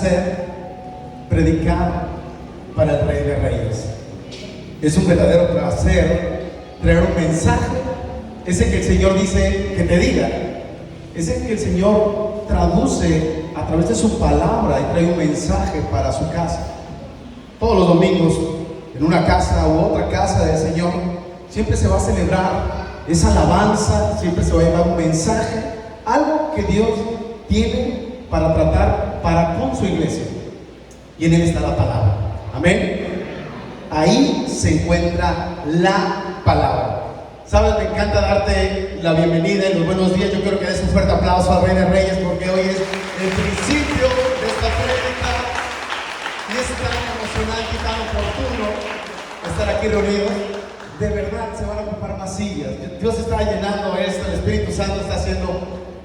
placer predicar para el Rey de Reyes. Es un verdadero placer traer un mensaje, ese que el Señor dice que te diga, ese que el Señor traduce a través de su palabra y trae un mensaje para su casa. Todos los domingos, en una casa u otra casa del Señor, siempre se va a celebrar esa alabanza, siempre se va a llevar un mensaje, algo que Dios tiene para tratar para con su iglesia. Y en Él está la palabra. Amén. Ahí se encuentra la palabra. Sabes, me encanta darte la bienvenida y los buenos días. Yo quiero que des un fuerte aplauso al Rey de Reyes, porque hoy es el principio de esta prédica y es tan emocionante y tan oportuno estar aquí reunidos. De verdad se van a ocupar más sillas. Dios está llenando esto, el Espíritu Santo está haciendo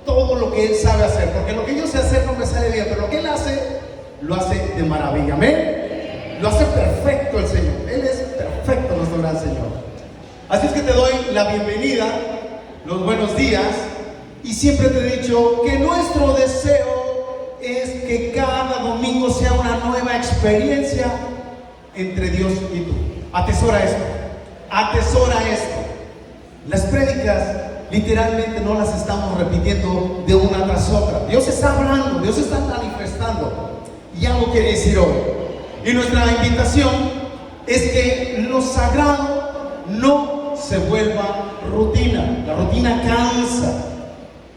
todo lo que Él sabe hacer, porque lo que yo sé hacer no me sale bien, pero lo que Él hace, lo hace de maravilla. Amén. Lo hace perfecto el Señor. Él es perfecto, nuestro gran Señor. Así es que te doy la bienvenida, los buenos días, y siempre te he dicho que nuestro deseo es que cada domingo sea una nueva experiencia entre Dios y tú. Atesora esto, atesora esto. Las prédicas literalmente no las estamos repitiendo de una tras otra. Dios está hablando, Dios está manifestando, y algo quiere decir hoy. Y nuestra invitación es que lo sagrado no se vuelva rutina. La rutina cansa.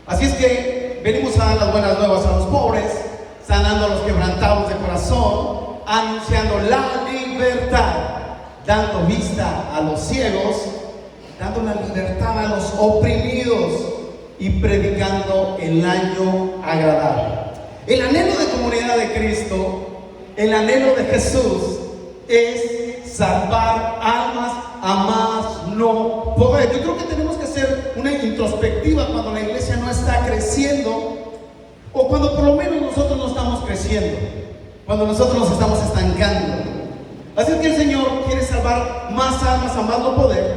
Así es que venimos a dar las buenas nuevas a los pobres, sanando a los quebrantados de corazón, anunciando la libertad, dando vista a los ciegos, dando la libertad a los oprimidos y predicando el año agradable. El anhelo de comunidad de Cristo, el anhelo de Jesús es salvar almas a más no poder. Yo creo que tenemos que hacer una introspectiva cuando la iglesia no está creciendo, o cuando por lo menos nosotros no estamos creciendo, cuando nosotros nos estamos estancando. Así es que el Señor quiere salvar más almas a más no poder,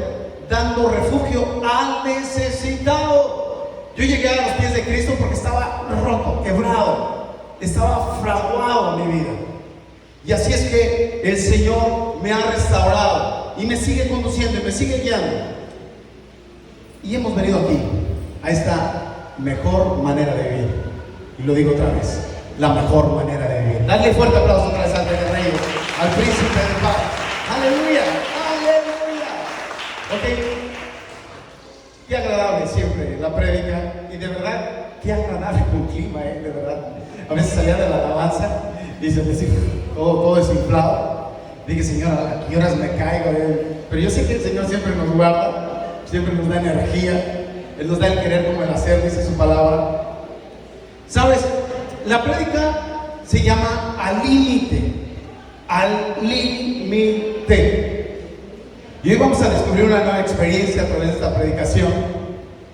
dando refugio al necesitado. Yo llegué a los pies de Cristo porque estaba roto, quebrado, estaba fraguado en mi vida. Y así es que el Señor me ha restaurado y me sigue conduciendo y me sigue guiando. Y hemos venido aquí a esta mejor manera de vivir. Y lo digo otra vez, la mejor manera de vivir. Dale fuerte aplauso otra vez al Rey de Reyes, al Príncipe de paz. Aleluya, aleluya. Ok, qué agradable siempre la prédica. Y de verdad, qué agradable con clima, de verdad. A veces salía de la alabanza y se me decía todo desinflado. Dije, Señor, ¿a qué horas me caigo? Pero yo sé que el Señor siempre nos guarda, siempre nos da energía. Él nos da el querer como el hacer, dice su palabra. ¿Sabes? La prédica se llama Al Límite. Al Límite. Y hoy vamos a descubrir una nueva experiencia a través de esta predicación,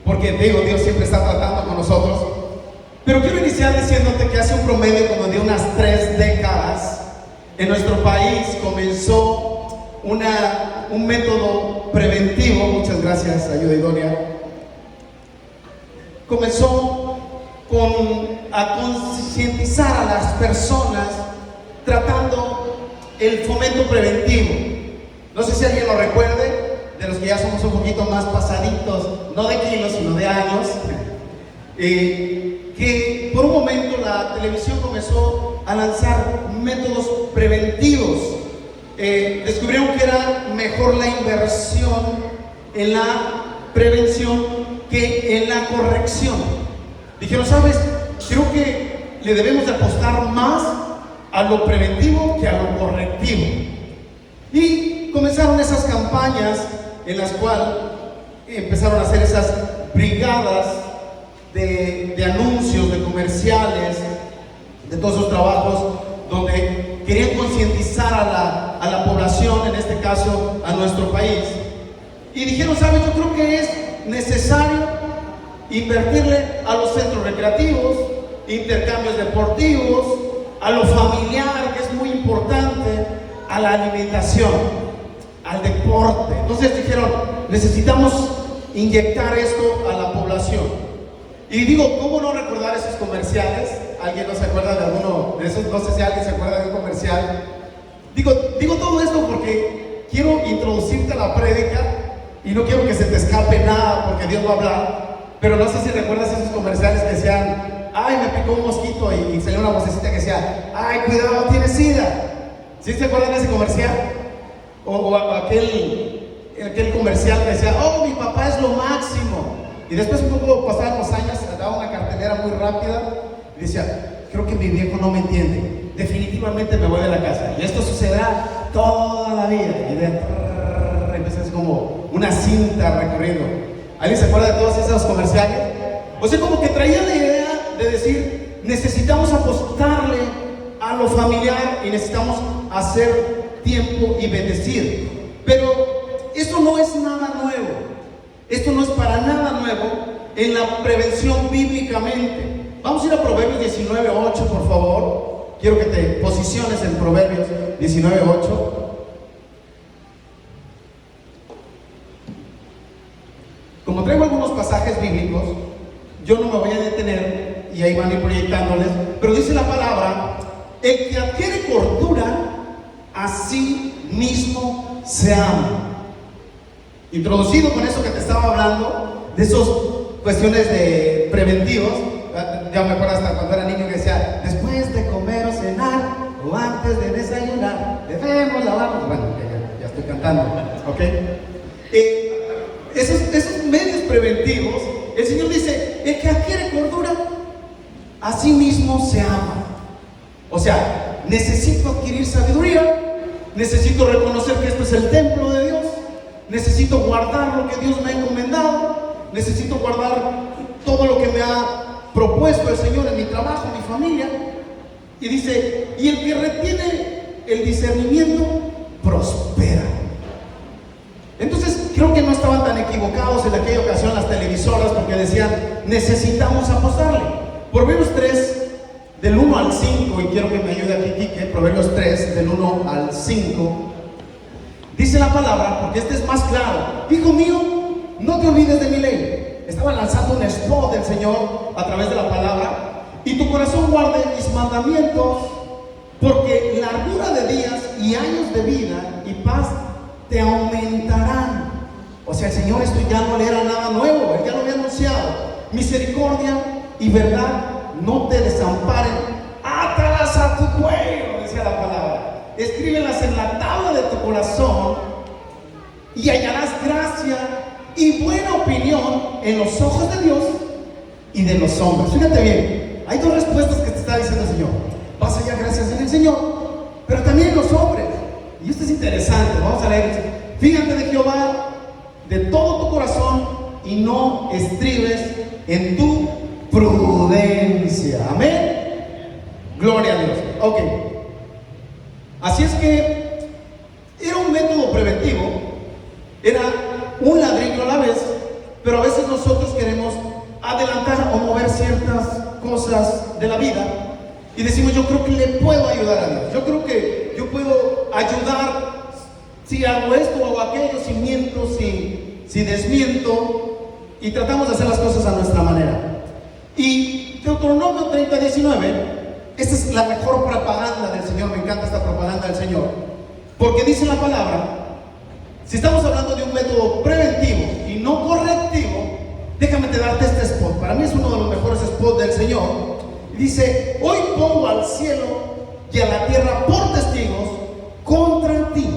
porque digo, Dios siempre está tratando con nosotros. Pero quiero iniciar diciéndote que hace un promedio como de unas 3 décadas en nuestro país comenzó un método preventivo. Muchas gracias, ayuda idónea. Comenzó a concientizar a las personas tratando el fomento preventivo. No sé si alguien lo recuerde, de los que ya somos un poquito más pasaditos, no de kilos sino de años, que por un momento la televisión comenzó a lanzar métodos preventivos. Descubrieron que era mejor la inversión en la prevención que en la corrección. Dijeron, ¿sabes? Creo que le debemos de apostar más a lo preventivo que a lo correctivo. Y comenzaron esas campañas en las cuales empezaron a hacer esas brigadas de anuncios, de comerciales, de todos esos trabajos donde querían concientizar a la población, en este caso a nuestro país. Y dijeron, ¿sabes? Yo creo que es necesario invertirle a los centros recreativos, intercambios deportivos, a lo familiar, que es muy importante, a la alimentación, al deporte. Entonces dijeron, necesitamos inyectar esto a la población. Y digo, ¿cómo no recordar esos comerciales ¿alguien no se acuerda de alguno de esos? No sé si alguien se acuerda de un comercial. Digo todo esto porque quiero introducirte a la prédica y no quiero que se te escape nada porque Dios va a hablar. Pero no sé si recuerdas esos comerciales que decían, ay, me picó un mosquito y salía una vocecita que decía, ay, cuidado, tienes sida. ¿Sí se acuerdan de ese comercial? O aquel comercial que decía, oh, mi papá es lo máximo. Y después un poco pasaban los años, daba una cartelera muy rápida y decía, creo que mi viejo no me entiende, definitivamente me voy de la casa. Y esto sucederá toda la vida. Y empieza así como una cinta recorriendo. ¿Alguien se acuerda de todos esos comerciales? O sea, como que traía la idea de decir, necesitamos apostarle a lo familiar y necesitamos hacer tiempo y bendecir. Pero esto no es nada nuevo. Esto no es para nada nuevo en la prevención bíblicamente. Vamos a ir a Proverbios 19:8, por favor. Quiero que te posiciones en Proverbios 19:8. Como traigo algunos pasajes bíblicos, yo no me voy a detener y ahí van a ir proyectándoles, pero dice la palabra, el que adquiere cordura, a sí mismo se ama. Introducido con eso que te estaba hablando, de esas cuestiones de preventivos, ya me acuerdo hasta cuando era niño que decía, después de comer o cenar, o antes de desayunar, debemos lavarnos. Bueno, ya estoy cantando, ¿ok? Esos medios preventivos, el Señor dice, el que adquiere cordura, a sí mismo se ama. O sea, necesito adquirir sabiduría, necesito reconocer que esto es el templo de Dios, necesito guardar lo que Dios me ha encomendado, necesito guardar todo lo que me ha propuesto el Señor en mi trabajo, en mi familia. Y dice, y el que retiene el discernimiento, prospera. Entonces, creo que no estaban tan equivocados en aquella ocasión las televisoras, porque decían, necesitamos apostarle. Proverbios 3, del 1 al 5, y quiero que me ayude aquí, Quique, Proverbios 3, del 1 al 5, dice la palabra, porque este es más claro, hijo mío, no te olvides de mi ley. Estaba lanzando un spot del Señor a través de la palabra, y tu corazón guarde mis mandamientos, porque largura de días y años de vida y paz te aumentarán. O sea, el Señor esto ya no le era nada nuevo, Él ya lo había anunciado. Misericordia y verdad no te desamparen, átalas a tu cuello, decía la palabra, escríbelas en la tabla de tu corazón y hallarás gracia y buena opinión en los ojos de Dios y de los hombres. Fíjate bien, hay dos respuestas que te está diciendo el Señor. Vas a hallar gracias en el Señor, pero también en los hombres. Y esto es interesante, vamos a leer. Fíjate de Jehová de todo tu corazón y no estribes en tu prudencia. Amén. Gloria a Dios. Ok. Así es que era un método preventivo, era un ladrillo a la vez, pero a veces nosotros queremos adelantar o mover ciertas cosas de la vida y decimos, yo creo que le puedo ayudar a Dios, yo creo que yo puedo ayudar si hago esto o hago aquello, si miento, si desmiento, y tratamos de hacer las cosas a nuestra manera. Y Deuteronomio 30:19, esta es la mejor propaganda del Señor, me encanta esta propaganda del Señor, porque dice la palabra, si estamos hablando de un método preventivo y no correctivo, déjame te darte este spot, para mí es uno de los mejores spots del Señor. Dice, hoy pongo al cielo y a la tierra por testigos contra ti,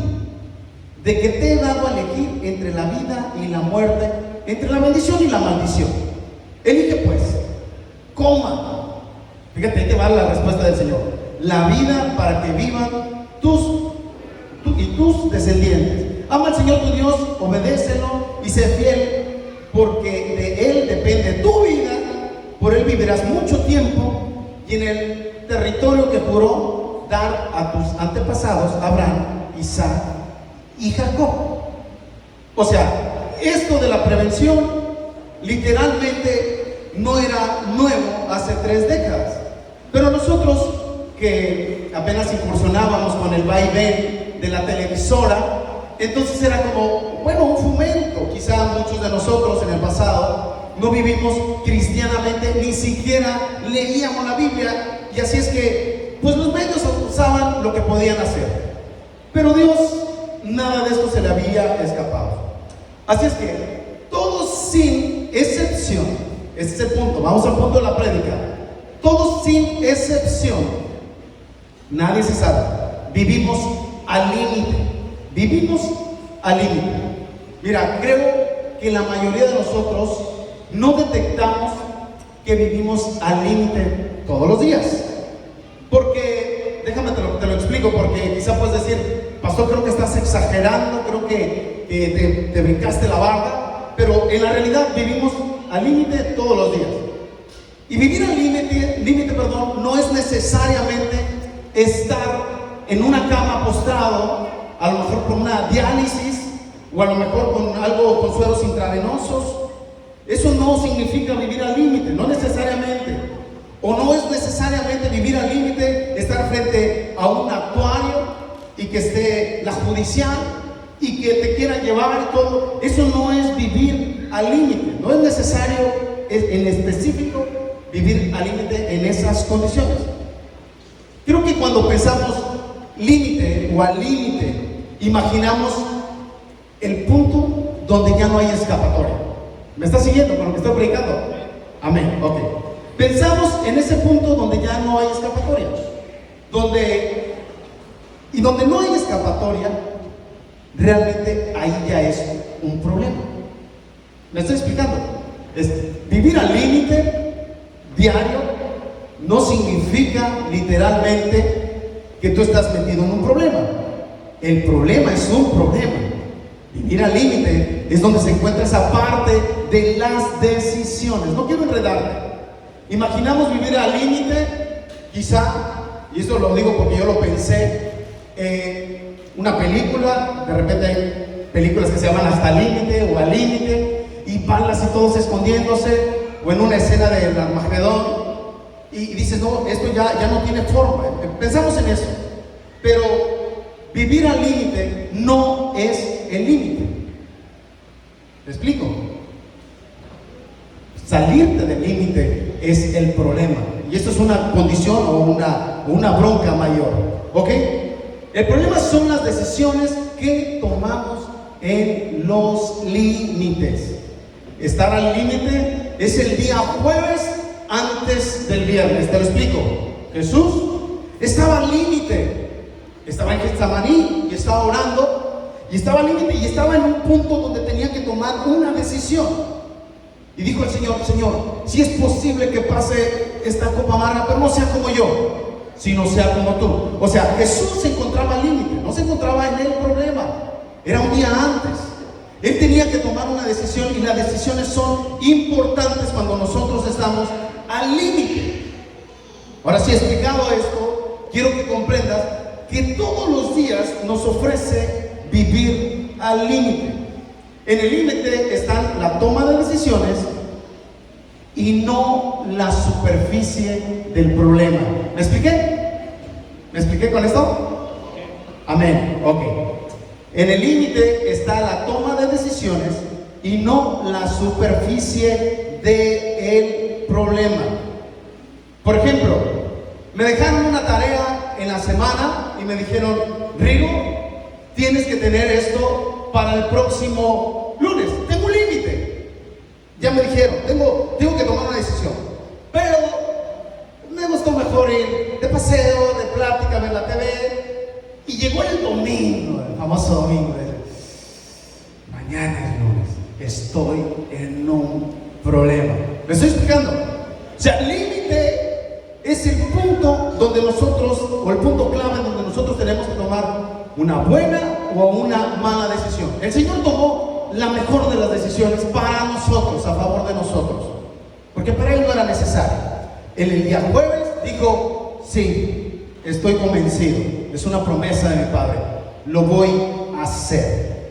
de que te he dado a elegir entre la vida y la muerte, entre la bendición y la maldición. Elige pues, coma. Fíjate, ahí te va la respuesta del Señor. La vida para que vivan tú y tus descendientes. Ama al Señor tu Dios, obedécelo y sé fiel, porque de Él depende tu vida, por Él vivirás mucho tiempo y en el territorio que juró dar a tus antepasados, Abraham, Isaac y Jacob. O sea, esto de la prevención literalmente no era nuevo hace 3 décadas, pero nosotros que apenas incursionábamos con el vaivén de la televisora, entonces era como, bueno, un fomento. Quizá muchos de nosotros en el pasado no vivimos cristianamente, ni siquiera leíamos la Biblia, y así es que pues los medios usaban lo que podían hacer. Pero Dios, nada de esto se le había escapado. Así es que todos sin excepción, ese es el punto, vamos al punto de la prédica, todos sin excepción, nadie se salva, vivimos al límite, vivimos al límite. Mira, creo que la mayoría de nosotros no detectamos que vivimos al límite todos los días. Porque, déjame te lo explico, porque quizá puedes decir, pastor, creo que estás exagerando, creo que te brincaste la barda, pero en la realidad vivimos al límite todos los días. Y vivir al límite, no es necesariamente estar en una cama postrado, a lo mejor con una diálisis, o a lo mejor con algo, con sueros intravenosos. Eso no significa vivir al límite, no necesariamente. O no es necesariamente vivir al límite estar frente a un actuario y que esté la judicial y que te quieran llevar y todo. Eso no es vivir al límite. No es necesario en específico vivir al límite en esas condiciones. Creo que cuando pensamos límite o al límite, imaginamos el punto donde ya no hay escapatoria. ¿Me está siguiendo con lo que estoy predicando? Amén, ok. Pensamos en ese punto donde ya no hay escapatoria. Donde no hay escapatoria, realmente ahí ya es un problema. ¿Me estoy explicando? Vivir al límite diario no significa literalmente que tú estás metido en un problema. El problema es un problema. Vivir al límite es donde se encuentra esa parte de las decisiones. No quiero enredarte. Imaginamos vivir al límite, quizá, y esto lo digo porque yo lo pensé, una película, de repente hay películas que se llaman Hasta el Límite o Al Límite, y van así todos escondiéndose, o en una escena del Armagedón, y dices, no, esto ya no tiene forma. Pensamos en eso, pero vivir al límite no es el límite. ¿Me explico? Salirte del límite es el problema, y esto es una condición o una bronca mayor, ¿ok? El problema son las decisiones que tomamos en los límites. Estar al límite es el día jueves antes del viernes. Te lo explico. Jesús estaba al límite, estaba en Getsemaní y estaba orando, y estaba al límite y estaba en un punto donde tenía que tomar una decisión. Y dijo el Señor, si es posible que pase esta copa amarga, pero no sea como yo, sino sea como tú. O sea, Jesús se encontraba al límite, no se encontraba en el problema. Era un día antes. Él tenía que tomar una decisión, y las decisiones son importantes cuando nosotros estamos al límite. Ahora, si he explicado esto, quiero que comprendas que todos los días nos ofrece vivir al límite. En el límite están la toma de decisiones y no la superficie del problema. ¿Me expliqué? ¿Me expliqué con esto? Amén, ok. En el límite está la toma de decisiones y no la superficie del problema. Por ejemplo, me dejaron una tarea en la semana y me dijeron, Rigo, tienes que tener esto para el próximo lunes. Tengo un límite. Ya me dijeron, tengo que tomar una decisión. Pero me gustó mejor ir de paseo, de plática, ver la TV. Y llegó el domingo, el famoso domingo. Mañana es lunes. Estoy en un problema. ¿Me estoy explicando? O sea, límite es el punto donde nosotros, o el punto clave donde nosotros tenemos que tomar una buena o una mala decisión. El Señor tomó la mejor de las decisiones para nosotros, a favor de nosotros, porque para Él no era necesario. Él el día jueves dijo, sí, estoy convencido, es una promesa de mi Padre, lo voy a hacer.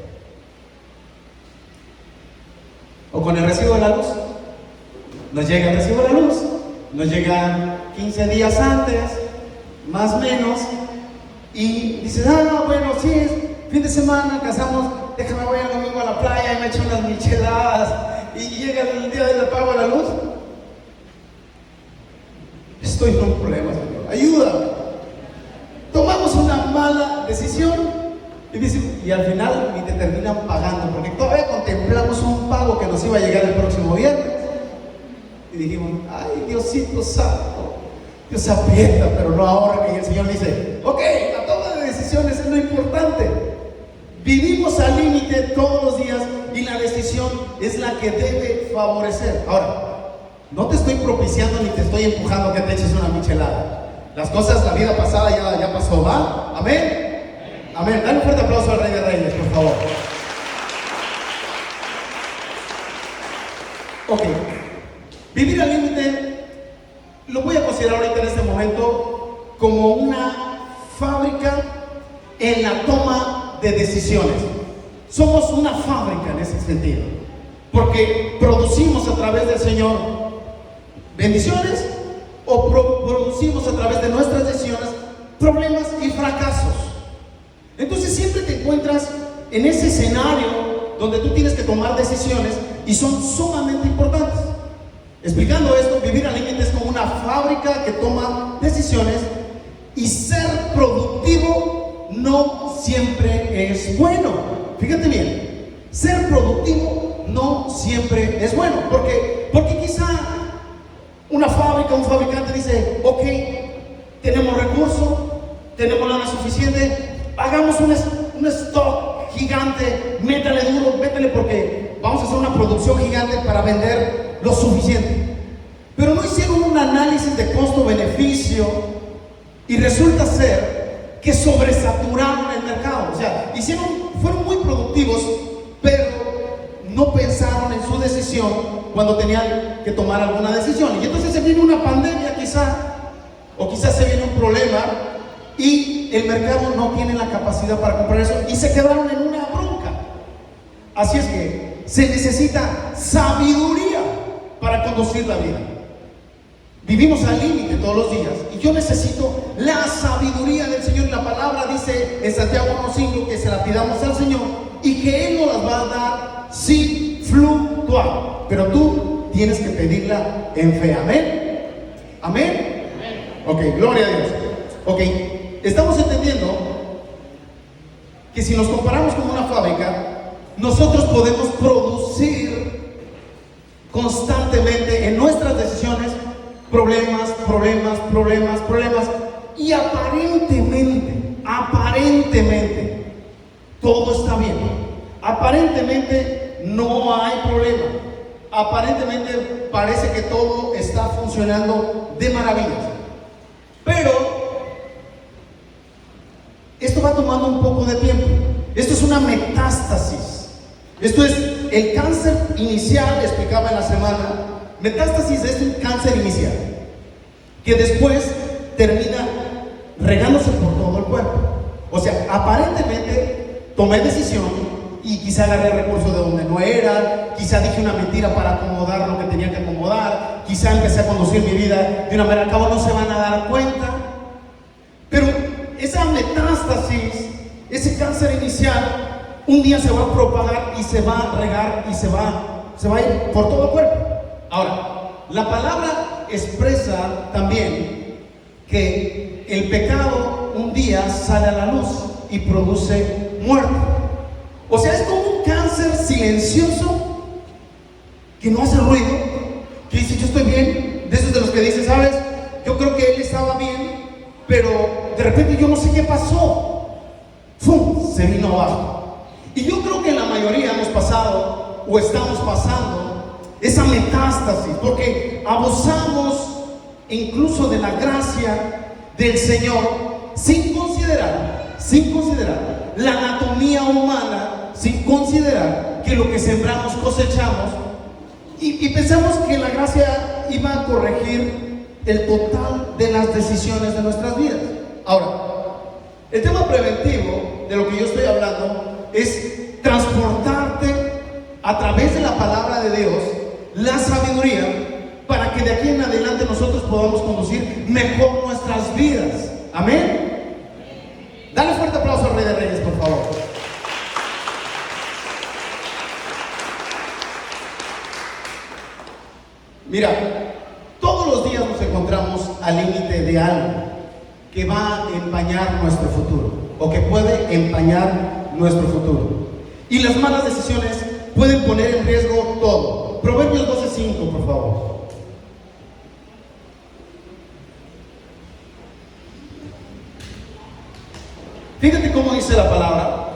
O con el recibo de la luz, nos llega el recibo de la luz, nos llega 15 días antes, más o menos, y dices, bueno, sí, fin de semana, casamos, déjame voy el domingo a la playa y me echo unas micheladas y llega el día del pago de la luz. Estoy con problemas, Señor, ayúdame. Tomamos una mala decisión y al final ni te terminan pagando, porque todavía contemplamos un pago que nos iba a llegar el próximo viernes y dijimos, ay, Diosito santo, Dios aprieta, pero no ahora. Que el Señor dice, ok, la toma de decisiones es lo importante. Vivimos al límite todos los días y la decisión es la que debe favorecer. Ahora, no te estoy propiciando ni te estoy empujando a que te eches una michelada. Las cosas, la vida pasada ya pasó, ¿va? Amén. Amén. Dale un fuerte aplauso al Rey de Reyes, por favor. Ok. Vivir al límite lo voy a considerar ahorita en este momento como una fábrica en la toma de decisiones. Somos una fábrica en ese sentido, porque producimos a través del Señor bendiciones o producimos a través de nuestras decisiones problemas y fracasos. Entonces siempre te encuentras en ese escenario donde tú tienes que tomar decisiones y son sumamente importantes. Explicando esto, vivir al límite es como una fábrica que toma decisiones, y ser productivo no siempre es bueno. Fíjate bien, ser productivo no siempre es bueno. Porque quizá una fábrica, un fabricante dice, ok, tenemos recursos, tenemos lana suficiente, hagamos un stock gigante, métale duro, métale, porque vamos a hacer una producción gigante para vender lo suficiente. Pero no hicieron un análisis de costo-beneficio y resulta ser que sobresaturaron el mercado. O sea, fueron muy productivos, pero no pensaron en su decisión cuando tenían que tomar alguna decisión. Y entonces se viene una pandemia o quizás se viene un problema y el mercado no tiene la capacidad para comprar eso y se quedaron en una bronca. Así es que se necesita sabiduría para conducir la vida. Vivimos al límite todos los días y yo necesito la sabiduría del Señor. La palabra dice en Santiago 1:5 que se la pidamos al Señor y que Él nos las va a dar sin fluctuar. Pero tú tienes que pedirla en fe. Amén. Amén. Ok, gloria a Dios. Ok, estamos entendiendo que si nos comparamos con una fábrica, nosotros podemos producir constantemente en nuestras decisiones problemas, y aparentemente todo está bien, aparentemente no hay problema, aparentemente parece que todo está funcionando de maravillas, pero esto va tomando un poco de tiempo. Esto es una metástasis. Esto es el cáncer inicial, explicaba en la semana. Metástasis es un cáncer inicial que después termina regándose por todo el cuerpo. O sea, aparentemente tomé decisión y quizá agarré recursos de donde no era, quizá dije una mentira para acomodar lo que tenía que acomodar, quizá empecé a conducir mi vida de una manera, al cabo no se van a dar cuenta. Pero esa metástasis, ese cáncer inicial, un día se va a propagar y se va a regar y se va a ir por todo el cuerpo. Ahora, la palabra expresa también que el pecado un día sale a la luz y produce muerte. O sea, es como un cáncer silencioso que no hace ruido, que dice yo estoy bien, de esos de los que dicen, ¿sabes? Yo creo que él estaba bien, pero de repente yo no sé qué pasó, ¡fum!, se vino abajo. Y yo creo que la mayoría hemos pasado o estamos pasando esa metástasis, porque abusamos incluso de la gracia del Señor sin considerar la anatomía humana, sin considerar que lo que sembramos cosechamos, y pensamos que la gracia iba a corregir el total de las decisiones de nuestras vidas. Ahora, el tema preventivo de lo que yo estoy hablando es transportarte a través de la palabra de Dios la sabiduría para que de aquí en adelante nosotros podamos conducir mejor nuestras vidas. Amén. Dale fuerte aplauso al Rey de Reyes, por favor. Mira, todos los días nos encontramos al límite de algo que va a empañar nuestro futuro o que puede empañar nuestro futuro. Y las malas decisiones pueden poner en riesgo todo. Proverbios 12:5, por favor. Fíjate cómo dice la palabra.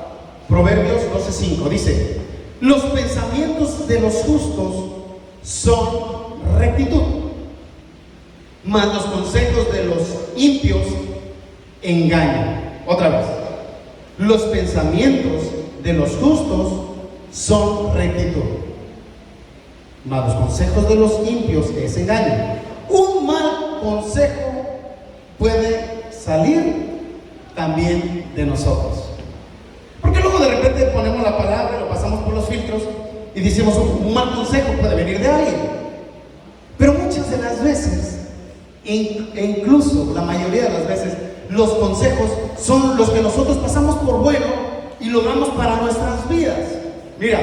Proverbios 12:5 dice: los pensamientos de los justos son rectitud, mas los consejos de los impios engaño. Otra vez, los pensamientos de los justos son rectitud, mas los consejos de los impios es engaño. Un mal consejo puede salir también de nosotros, porque luego de repente ponemos la palabra, lo pasamos por los filtros y decimos un mal consejo puede venir de alguien, pero muchas de las veces e incluso la mayoría de las veces, los consejos son los que nosotros pasamos por bueno y logramos para nuestras vidas. Mira,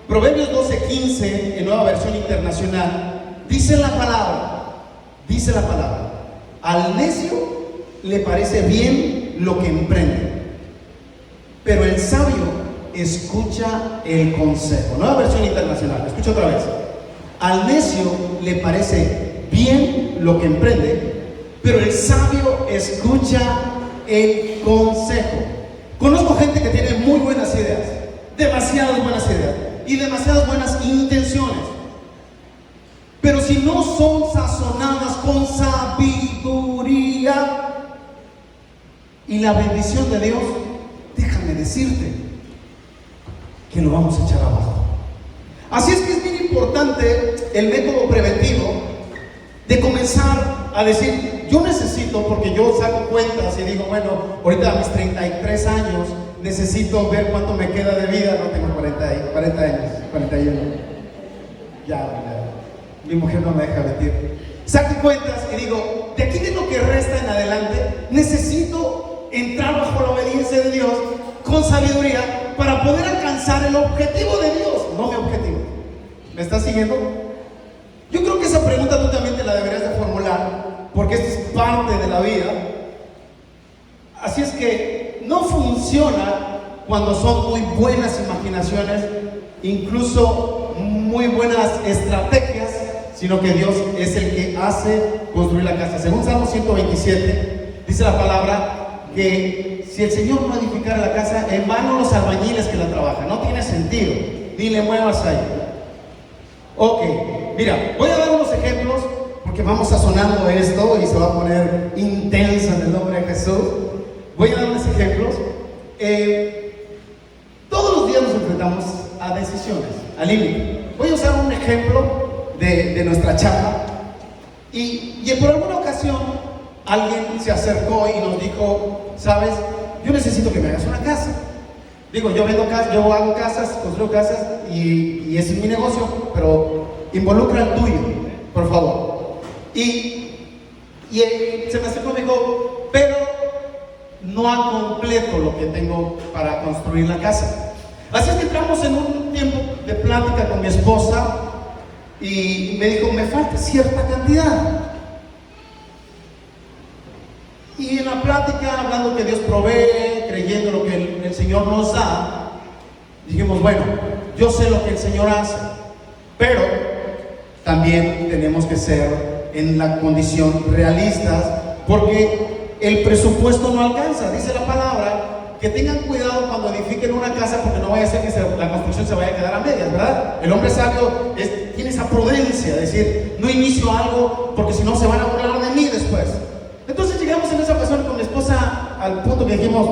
Proverbios 12:15 en Nueva Versión Internacional dice la palabra, al necio le parece bien lo que emprende, pero el sabio escucha el consejo. Nueva Versión Internacional, escucha otra vez. Al necio le parece bien lo que emprende, pero el sabio escucha el consejo. Conozco gente que tiene muy buenas ideas, demasiadas buenas ideas y demasiadas buenas intenciones, pero si no son sazonadas con sabiduría y la bendición de Dios, déjame decirte que lo vamos a echar abajo. Así es que es bien importante el método preventivo de comenzar a decir, yo necesito, porque yo saco cuentas y digo, bueno, ahorita a mis 33 años necesito ver cuánto me queda de vida. No tengo 40 años, 41. Ya, mi mujer no me deja mentir. Saco cuentas y digo, de aquí de lo que resta en adelante, necesito entrar bajo la obediencia de Dios con sabiduría para poder alcanzar el objetivo de Dios, no mi objetivo. ¿Me estás siguiendo? Yo creo que esa pregunta tú también te la deberías de formular, porque esto es parte de la vida. Así es que no funciona cuando son muy buenas imaginaciones, incluso muy buenas estrategias, sino que Dios es el que hace construir la casa. Según Salmo 127, dice la palabra que si el Señor no edificara la casa, en vano los albañiles que la trabajan. No tiene sentido, ni le muevas ahí. Ok, mira, voy a dar unos ejemplos porque vamos sazonando esto y se va a poner intenso en el nombre de Jesús. Voy a dar unos ejemplos. Todos los días nos enfrentamos a decisiones, al límite. Voy a usar un ejemplo de nuestra chamba. Y por alguna ocasión alguien se acercó y nos dijo, ¿sabes? Yo necesito que me hagas una casa. Digo, yo vendo casas, yo hago casas, construyo casas y ese es mi negocio, pero involucra el tuyo, por favor. Y se me acercó y me dijo, pero no a completo lo que tengo para construir la casa. Así es que entramos en un tiempo de plática con mi esposa y me dijo, me falta cierta cantidad. Y en la plática, hablando que Dios provee, creyendo lo que el Señor nos da, dijimos, bueno, yo sé lo que el Señor hace, pero también tenemos que ser en la condición realistas, porque el presupuesto no alcanza. Dice la palabra que tengan cuidado cuando edifiquen una casa, porque no vaya a ser que la construcción se vaya a quedar a medias, ¿verdad? El hombre sabio tiene esa prudencia, de decir, no inicio algo porque si no se van a burlar de mí después. Entonces llegamos en esa ocasión con mi esposa al punto que dijimos,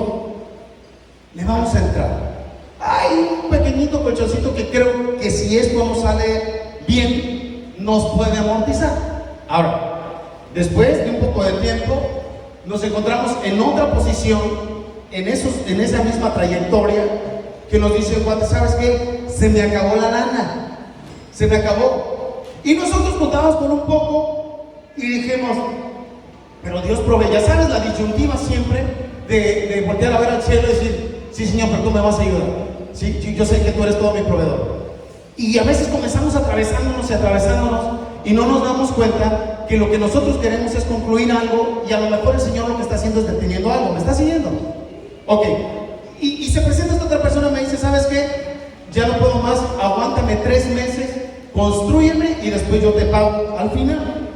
le vamos a entrar. Hay un pequeñito colchoncito que creo que si esto no sale bien, nos puede amortizar. Ahora, después de un poco de tiempo, nos encontramos en otra posición, en esa misma trayectoria, que nos dice, ¿sabes qué? Se me acabó la lana, se me acabó. Y nosotros contábamos con un poco y dijimos, pero Dios provee. Ya sabes la disyuntiva siempre de voltear a ver al cielo y decir, sí Señor, pero tú me vas a ayudar. Sí, yo sé que tú eres todo mi proveedor. Y a veces comenzamos atravesándonos y no nos damos cuenta que lo que nosotros queremos es concluir algo y a lo mejor el Señor lo que está haciendo es deteniendo algo. ¿Me está siguiendo? Ok. Y se presenta esta otra persona y me dice, ¿sabes qué? Ya no puedo más, aguántame 3 meses, constrúyeme y después yo te pago al final.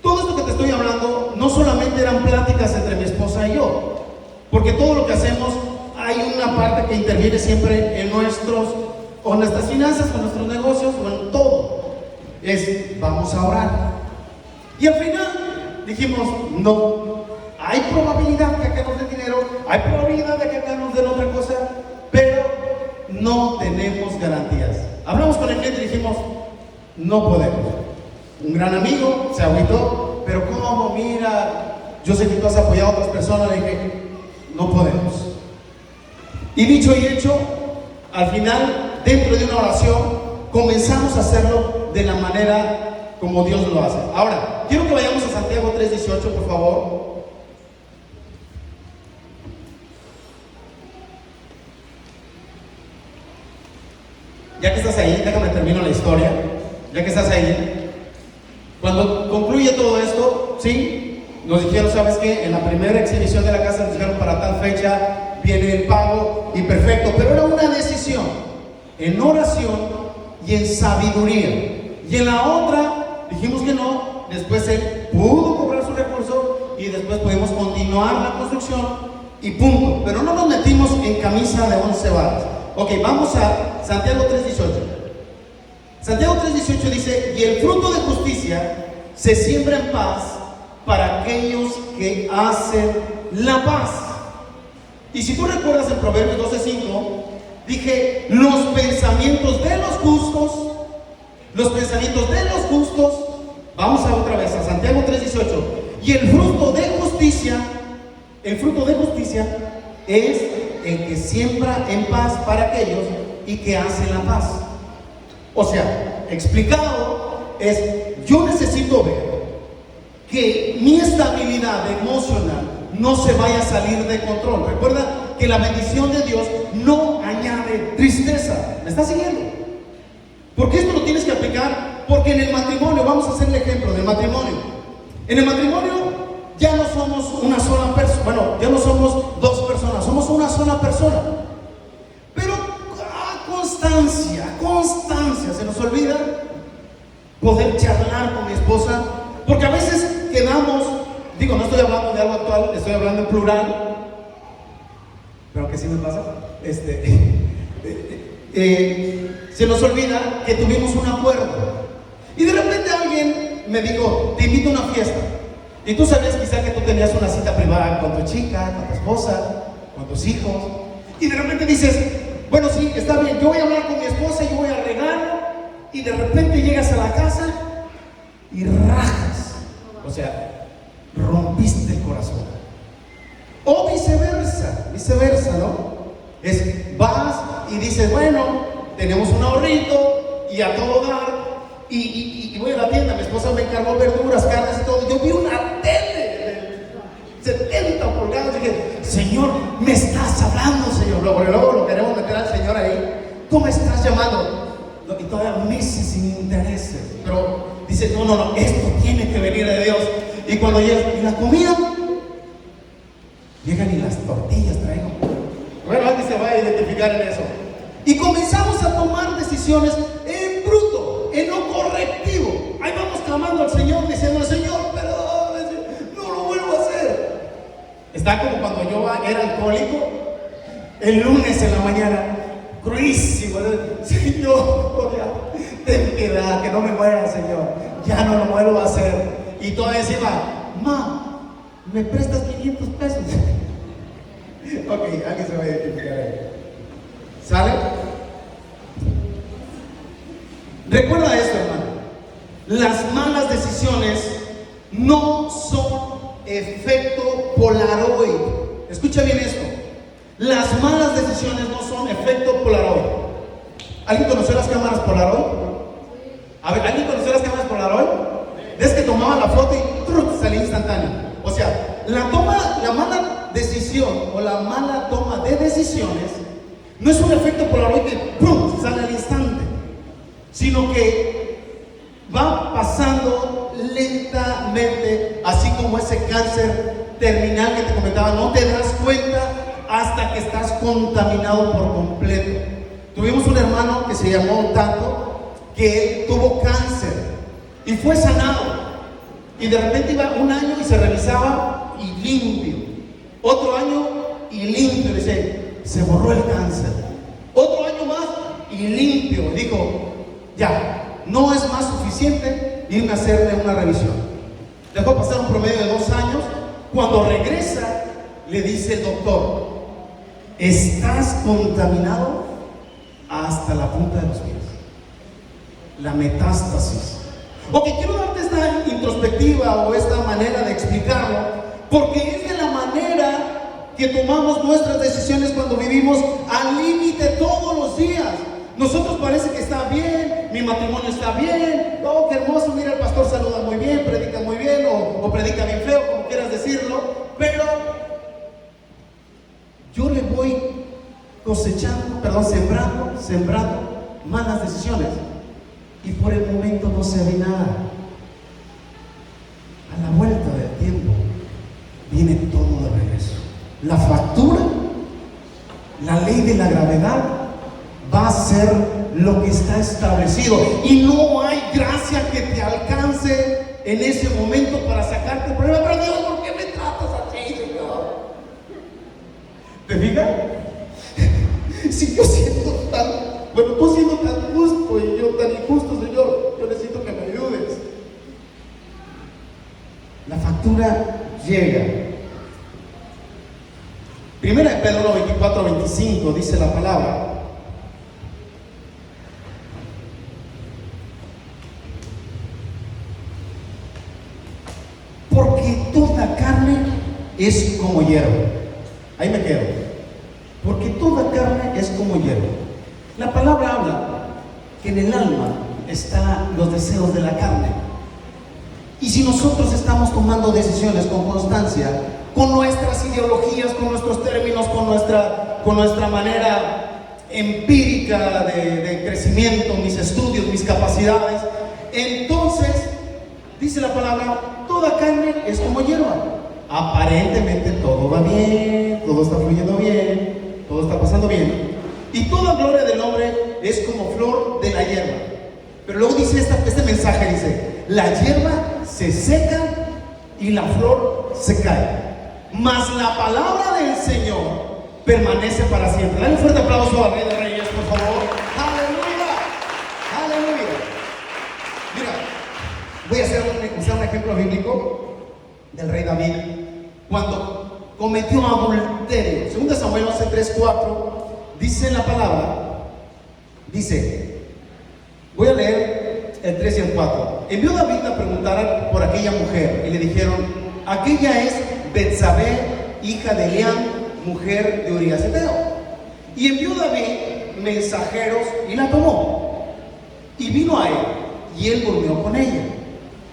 Todo esto que te estoy hablando no solamente eran pláticas entre mi esposa y yo, porque todo lo que hacemos hay una parte que interviene siempre en nuestras finanzas, con nuestros negocios o en todo. Es, vamos a orar. Y al final dijimos, no, hay probabilidad de que nos den dinero, hay probabilidad de que nos den otra cosa, pero no tenemos garantías. Hablamos con el cliente y dijimos, no podemos. Un gran amigo se agüitó, pero ¿cómo? Mira, yo sé que tú has apoyado a otras personas. Le dije, no podemos. Y dicho y hecho, al final, dentro de una oración, comenzamos a hacerlo de la manera como Dios lo hace. Ahora, quiero que vayamos a Santiago 3:18, por favor. Ya que estás ahí, déjame terminar la historia. Ya que estás ahí, cuando concluye todo esto, ¿sí? Nos dijeron, ¿sabes qué? En la primera exhibición de la casa nos dijeron para tal fecha viene el pago y perfecto, pero era una decisión en oración y en sabiduría. Y en la otra dijimos que no, después él pudo cobrar su recurso y después pudimos continuar la construcción y punto. Pero no nos metimos en camisa de 11 varas. Ok, vamos a Santiago 3:18. Santiago 3:18 dice, y el fruto de justicia se siembra en paz para aquellos que hacen la paz. Y si tú recuerdas en Proverbios 12:5, dije, los pensamientos de los justos, vamos a otra vez a Santiago 3:18, y el fruto de justicia es el que siembra en paz para aquellos y que hacen la paz. O sea, explicado es, yo necesito ver que mi estabilidad emocional no se vaya a salir de control. Recuerda que la bendición de Dios no añade tristeza. ¿Me estás siguiendo? Porque esto lo tienes que aplicar, porque en el matrimonio, vamos a hacer el ejemplo del matrimonio. En el matrimonio ya no somos una sola persona, bueno, ya no somos 2 personas, somos una sola persona. Pero constancia, se nos olvida poder charlar con mi esposa, porque a veces quedamos, digo, no estoy hablando de algo actual, estoy hablando en plural, pero que sí me pasa, se nos olvida que tuvimos un acuerdo, y de repente alguien me dijo, te invito a una fiesta, y tú sabías quizá que tú tenías una cita privada con tu chica, con tu esposa, con tus hijos, y de repente dices, bueno, sí, está bien, yo voy a hablar con mi esposa, yo voy a arreglar, y de repente llegas a la casa y rajas, o sea, rompiste el corazón. O viceversa, ¿no? Vas y dices, bueno, tenemos un ahorrito y a todo dar, y voy a la tienda, mi esposa me encargó verduras, carnes y todo, yo vi una tele de 70 pulgadas, y dije, Señor, me estás hablando, Señor. Luego lo queremos meter al Señor ahí, tú me estás llamando, y todavía meses sin intereses, pero dice, no, esto tiene que venir de Dios. Y cuando llega, y la comida, llegan y las tortillas traigo. Bueno, alguien se va a identificar en eso. Y comenzamos a tomar decisiones en bruto, en lo correctivo. Ahí vamos clamando al Señor, diciendo, Señor, perdóname, no lo vuelvo a hacer. Está como cuando yo era alcohólico, el lunes en la mañana, cruísimo, Señor, ten piedad, que no me muera, Señor, ya no lo vuelvo a hacer. Y todavía encima, ¿me prestas 500 pesos? Ok, alguien se va a identificar ahí. ¿Sale? Recuerda esto, hermano. Las malas decisiones no son efecto Polaroid. Escucha bien esto. Las malas decisiones no son efecto Polaroid. ¿Alguien conoció las cámaras Polaroid? A ver, ¿alguien conoció las cámaras Polaroid? Es que tomaban la foto y salía instantáneo. O sea, la mala decisión o la mala toma de decisiones no es un efecto Polaroid que ¡pum! Sale al instante, sino que va pasando lentamente, así como ese cáncer terminal que te comentaba. No te das cuenta hasta que estás contaminado por completo. Tuvimos un hermano que se llamó Tato, que él tuvo cáncer y fue sanado. Y de repente iba un año y se revisaba y limpio. Otro año y limpio. Dice, se borró el cáncer. Otro año más y limpio. Dijo, ya, no es más suficiente irme a hacerle una revisión. Dejó pasar un promedio de 2 años. Cuando regresa, le dice el doctor, estás contaminado hasta la punta de los pies. La metástasis. Ok, quiero darte esta introspectiva o esta manera de explicarlo, porque es de la manera que tomamos nuestras decisiones cuando vivimos al límite todos los días. Nosotros parece que está bien, mi matrimonio está bien, oh, qué hermoso, mira, el pastor saluda muy bien, predica muy bien, o predica bien feo, como quieras decirlo, pero yo le voy sembrando malas decisiones, y por el momento no se ve nada. A la vuelta del tiempo viene todo de regreso. La factura, la ley de la gravedad va a ser lo que está establecido, y no hay gracia que te alcance en ese momento para sacarte el problema. Pero Dios, ¿por qué me tratas así, Señor? ¿Te fijas? Si yo siento tú siendo tan justo y yo tan injusto, Señor, yo necesito que me ayudes. La factura llega. Primera de Pedro 24-25 dice la palabra: porque toda carne es como hierro. Ahí me quedo. Porque toda carne es como hierro. La palabra habla que en el alma están los deseos de la carne. Y si nosotros estamos tomando decisiones con constancia, con nuestras ideologías, con nuestros términos, con nuestra manera empírica de crecimiento, mis estudios, mis capacidades, entonces, dice la palabra, toda carne es como hierba. Aparentemente todo va bien, todo está fluyendo bien, todo está pasando bien. Y toda gloria del hombre es como flor de la hierba. Pero luego dice este mensaje, dice, la hierba se seca y la flor se cae, mas la palabra del Señor permanece para siempre. Dale un fuerte aplauso al Rey de Reyes, por favor. ¡Aleluya! ¡Aleluya! Mira, voy a usar un ejemplo bíblico del rey David cuando cometió adulterio. 2 Samuel 11:3-4 dice la palabra, dice, voy a leer el 3 y el 4. Envió David a preguntar por aquella mujer y le dijeron, aquella es Betsabé, hija de Eliam, mujer de Urías Eteo. Y envió David mensajeros y la tomó. Y vino a él, y él durmió con ella.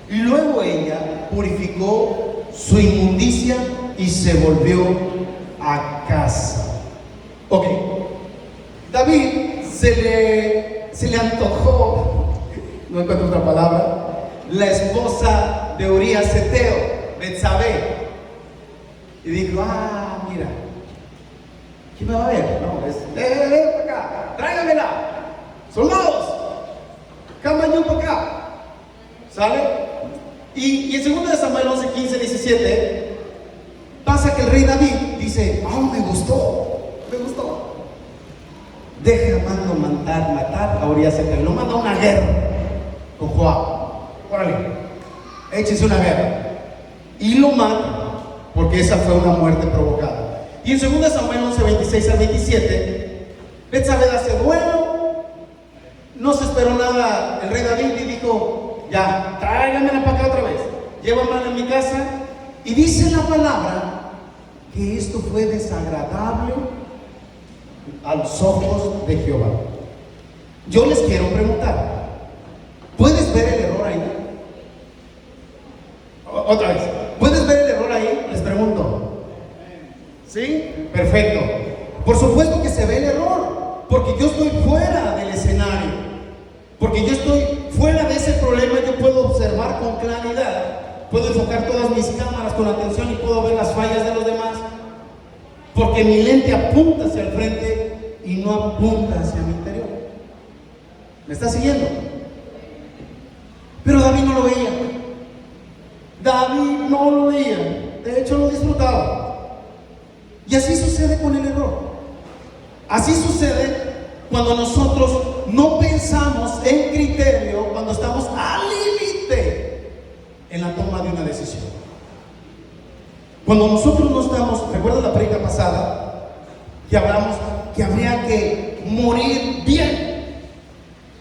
Y luego ella purificó su inmundicia y se volvió a casa. Ok. David se le antojó, no encuentro otra palabra, la esposa de Urías Eteo, Betsabé. Y dijo, mira, ¿quién me va a ver? No, para acá, tráigamela, soldados, camañón para acá, ¿sale? Y en 2 Samuel 11:15-17 pasa que el rey David dice, me gustó. Matar a Urías Eteo. Lo manda a una guerra con Joab. Órale, échense una guerra. Y lo mata, porque esa fue una muerte provocada. Y en 2 Samuel 11:26-27, Betsabé hace duelo. No se esperó nada el rey David y dijo, ya, tráigamela para acá otra vez. Llévamela en mi casa. Y dice la palabra que esto fue desagradable a los ojos de Jehová. Yo les quiero preguntar, ¿puedes ver el error ahí? Otra vez, ¿puedes ver el error ahí? Les pregunto. ¿Sí? Perfecto. Por supuesto que se ve el error, porque yo estoy fuera del escenario, porque yo estoy fuera de ese problema yo puedo observar con claridad, puedo enfocar todas mis cámaras con atención y puedo ver las fallas de los demás, porque mi lente apunta hacia el frente y no apunta hacia mi interior. ¿Me está siguiendo? Pero David no lo veía. David no lo veía. De hecho, lo disfrutaba. Y así sucede con el error. Así sucede cuando nosotros no pensamos en criterio, cuando estamos al límite en la toma de una decisión. Cuando nosotros no estamos, ¿recuerda la prédica pasada? Que hablamos que habría que morir bien.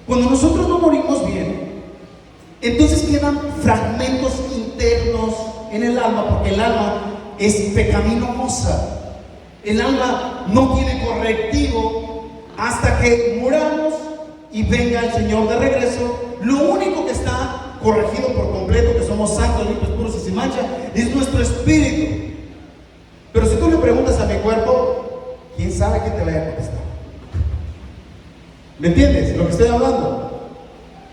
Cuando nosotros no morimos bien, entonces quedan fragmentos internos en el alma, porque el alma es pecaminosa. El alma no tiene correctivo hasta que muramos y venga el Señor de regreso. Lo único que está corregido por completo, que somos santos, limpios, puros y sin mancha, es nuestro espíritu. Pero si tú le preguntas a mi cuerpo, ¿quién sabe qué te vaya a contestar? ¿Me entiendes lo que estoy hablando?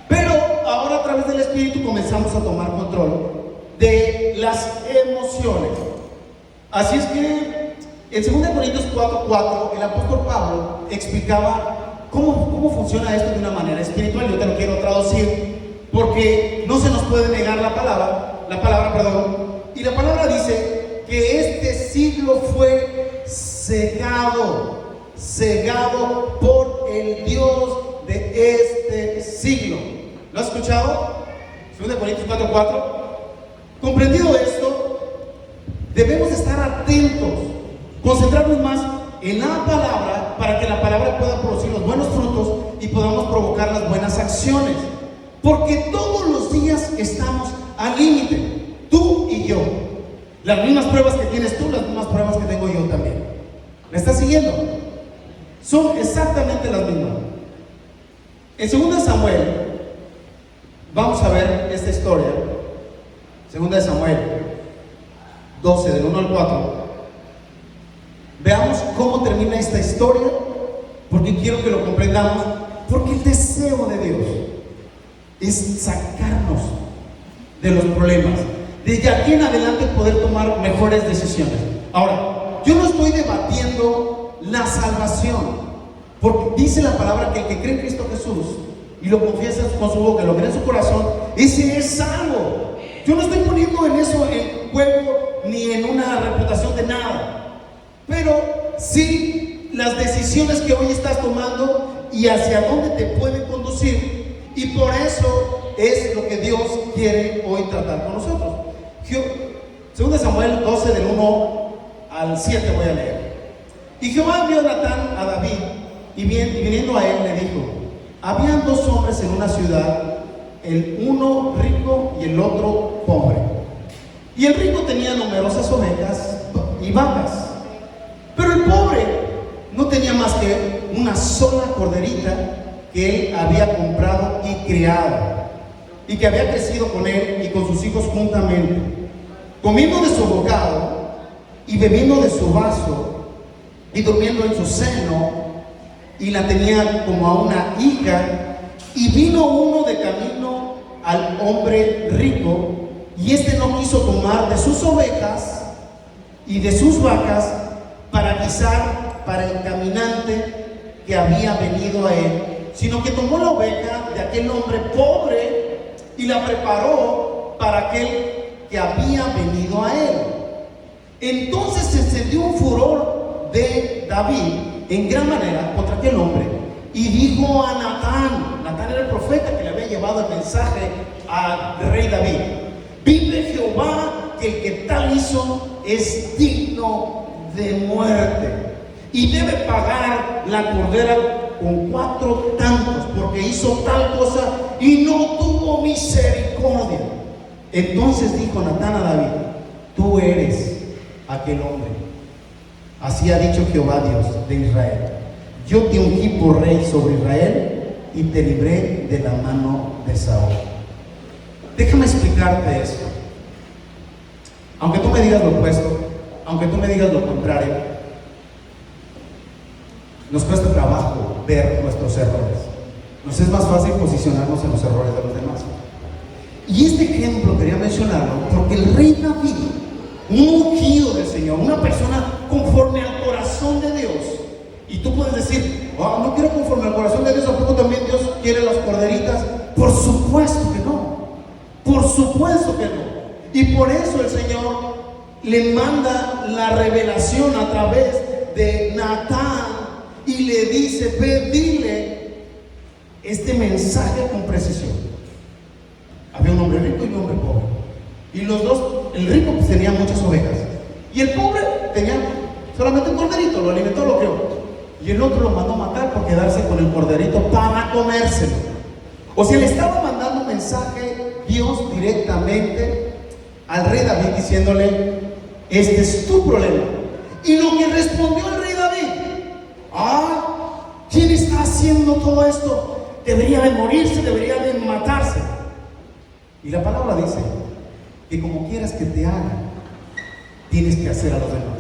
Pero ahora a través del espíritu comenzamos a tomar control de las emociones. Así es que en 2 Corintios 4:4 el apóstol Pablo explicaba cómo funciona esto de una manera espiritual. Yo te lo quiero traducir porque no se nos puede negar la palabra, y la palabra dice que este siglo fue cegado por el Dios de este siglo. ¿Lo has escuchado? 2 Corintios 4:4. Comprendido esto, debemos estar atentos, concentrarnos más en la palabra para que la palabra pueda producir los buenos frutos y podamos provocar las buenas acciones. Porque todos los días estamos al límite, tú y yo. Las mismas pruebas que tienes tú, las mismas pruebas que tengo yo también. ¿Me estás siguiendo? Son exactamente las mismas. En 2 Samuel, vamos a ver esta historia. 2 Samuel 12, del 1 al 4. Veamos cómo termina esta historia, porque quiero que lo comprendamos, porque el deseo de Dios es sacarnos de los problemas, de aquí en adelante poder tomar mejores decisiones. Ahora, yo no estoy debatiendo la salvación, porque dice la palabra que el que cree en Cristo Jesús y lo confiesa con su boca, lo cree en su corazón, ese es salvo. Yo no estoy poniendo en eso en juego ni en una reputación de nada, pero sí las decisiones que hoy estás tomando y hacia dónde te pueden conducir, y por eso es lo que Dios quiere hoy tratar con nosotros. 2 Samuel 12, del 1 al 7 voy a leer. Y Jehová envió a Natán a David, y viniendo a él le dijo: habían 2 hombres en una ciudad, el uno rico y el otro pobre. Y el rico tenía numerosas ovejas y vacas, pero el pobre no tenía más que una sola corderita que él había comprado y criado, y que había crecido con él y con sus hijos juntamente, comiendo de su bocado y bebiendo de su vaso y durmiendo en su seno, y la tenía como a una hija. Y vino uno de camino al hombre rico, y éste no quiso tomar de sus ovejas y de sus vacas para guisar para el caminante que había venido a él, sino que tomó la oveja de aquel hombre pobre y la preparó para aquel que había venido a él. Entonces se encendió un furor de David en gran manera contra aquel hombre, y dijo a Natán era el profeta que le había llevado el mensaje al rey David: vive Jehová, que el que tal hizo es digno de muerte, y debe pagar la cordera con 4 tantos, porque hizo tal cosa y no tuvo misericordia. Entonces dijo Natán a David: tú eres aquel hombre. Así ha dicho Jehová, Dios de Israel: yo te ungí por rey sobre Israel y te libré de la mano de Saúl. Déjame explicarte esto. Aunque tú me digas lo opuesto, aunque tú me digas lo contrario, nos cuesta trabajo ver nuestros errores. nos es más fácil posicionarnos en los errores de los demás. Y este ejemplo quería mencionarlo porque el rey David, un ungido del Señor, una persona conforme al corazón de Dios, y tú puedes decir, oh, no quiero conforme al corazón de Dios, ¿a poco también Dios quiere las corderitas? Por supuesto que no, por supuesto que no. Y por eso el Señor le manda la revelación a través de Natán y le dice, ve, dile este mensaje con precisión. Había un hombre rico y un hombre pobre, y los dos, el rico pues tenía muchas ovejas y el pobre tenía solamente un corderito, lo alimentó, lo crió, y el otro lo mandó a matar por quedarse con el corderito para comérselo. O sea, le estaba mandando un mensaje Dios directamente al rey David diciéndole, este es tu problema. Y lo que respondió el rey David, ¿quién está haciendo todo esto? Debería de morirse, debería de matarse. Y la palabra dice que como quieras que te hagan, tienes que hacer a los demás.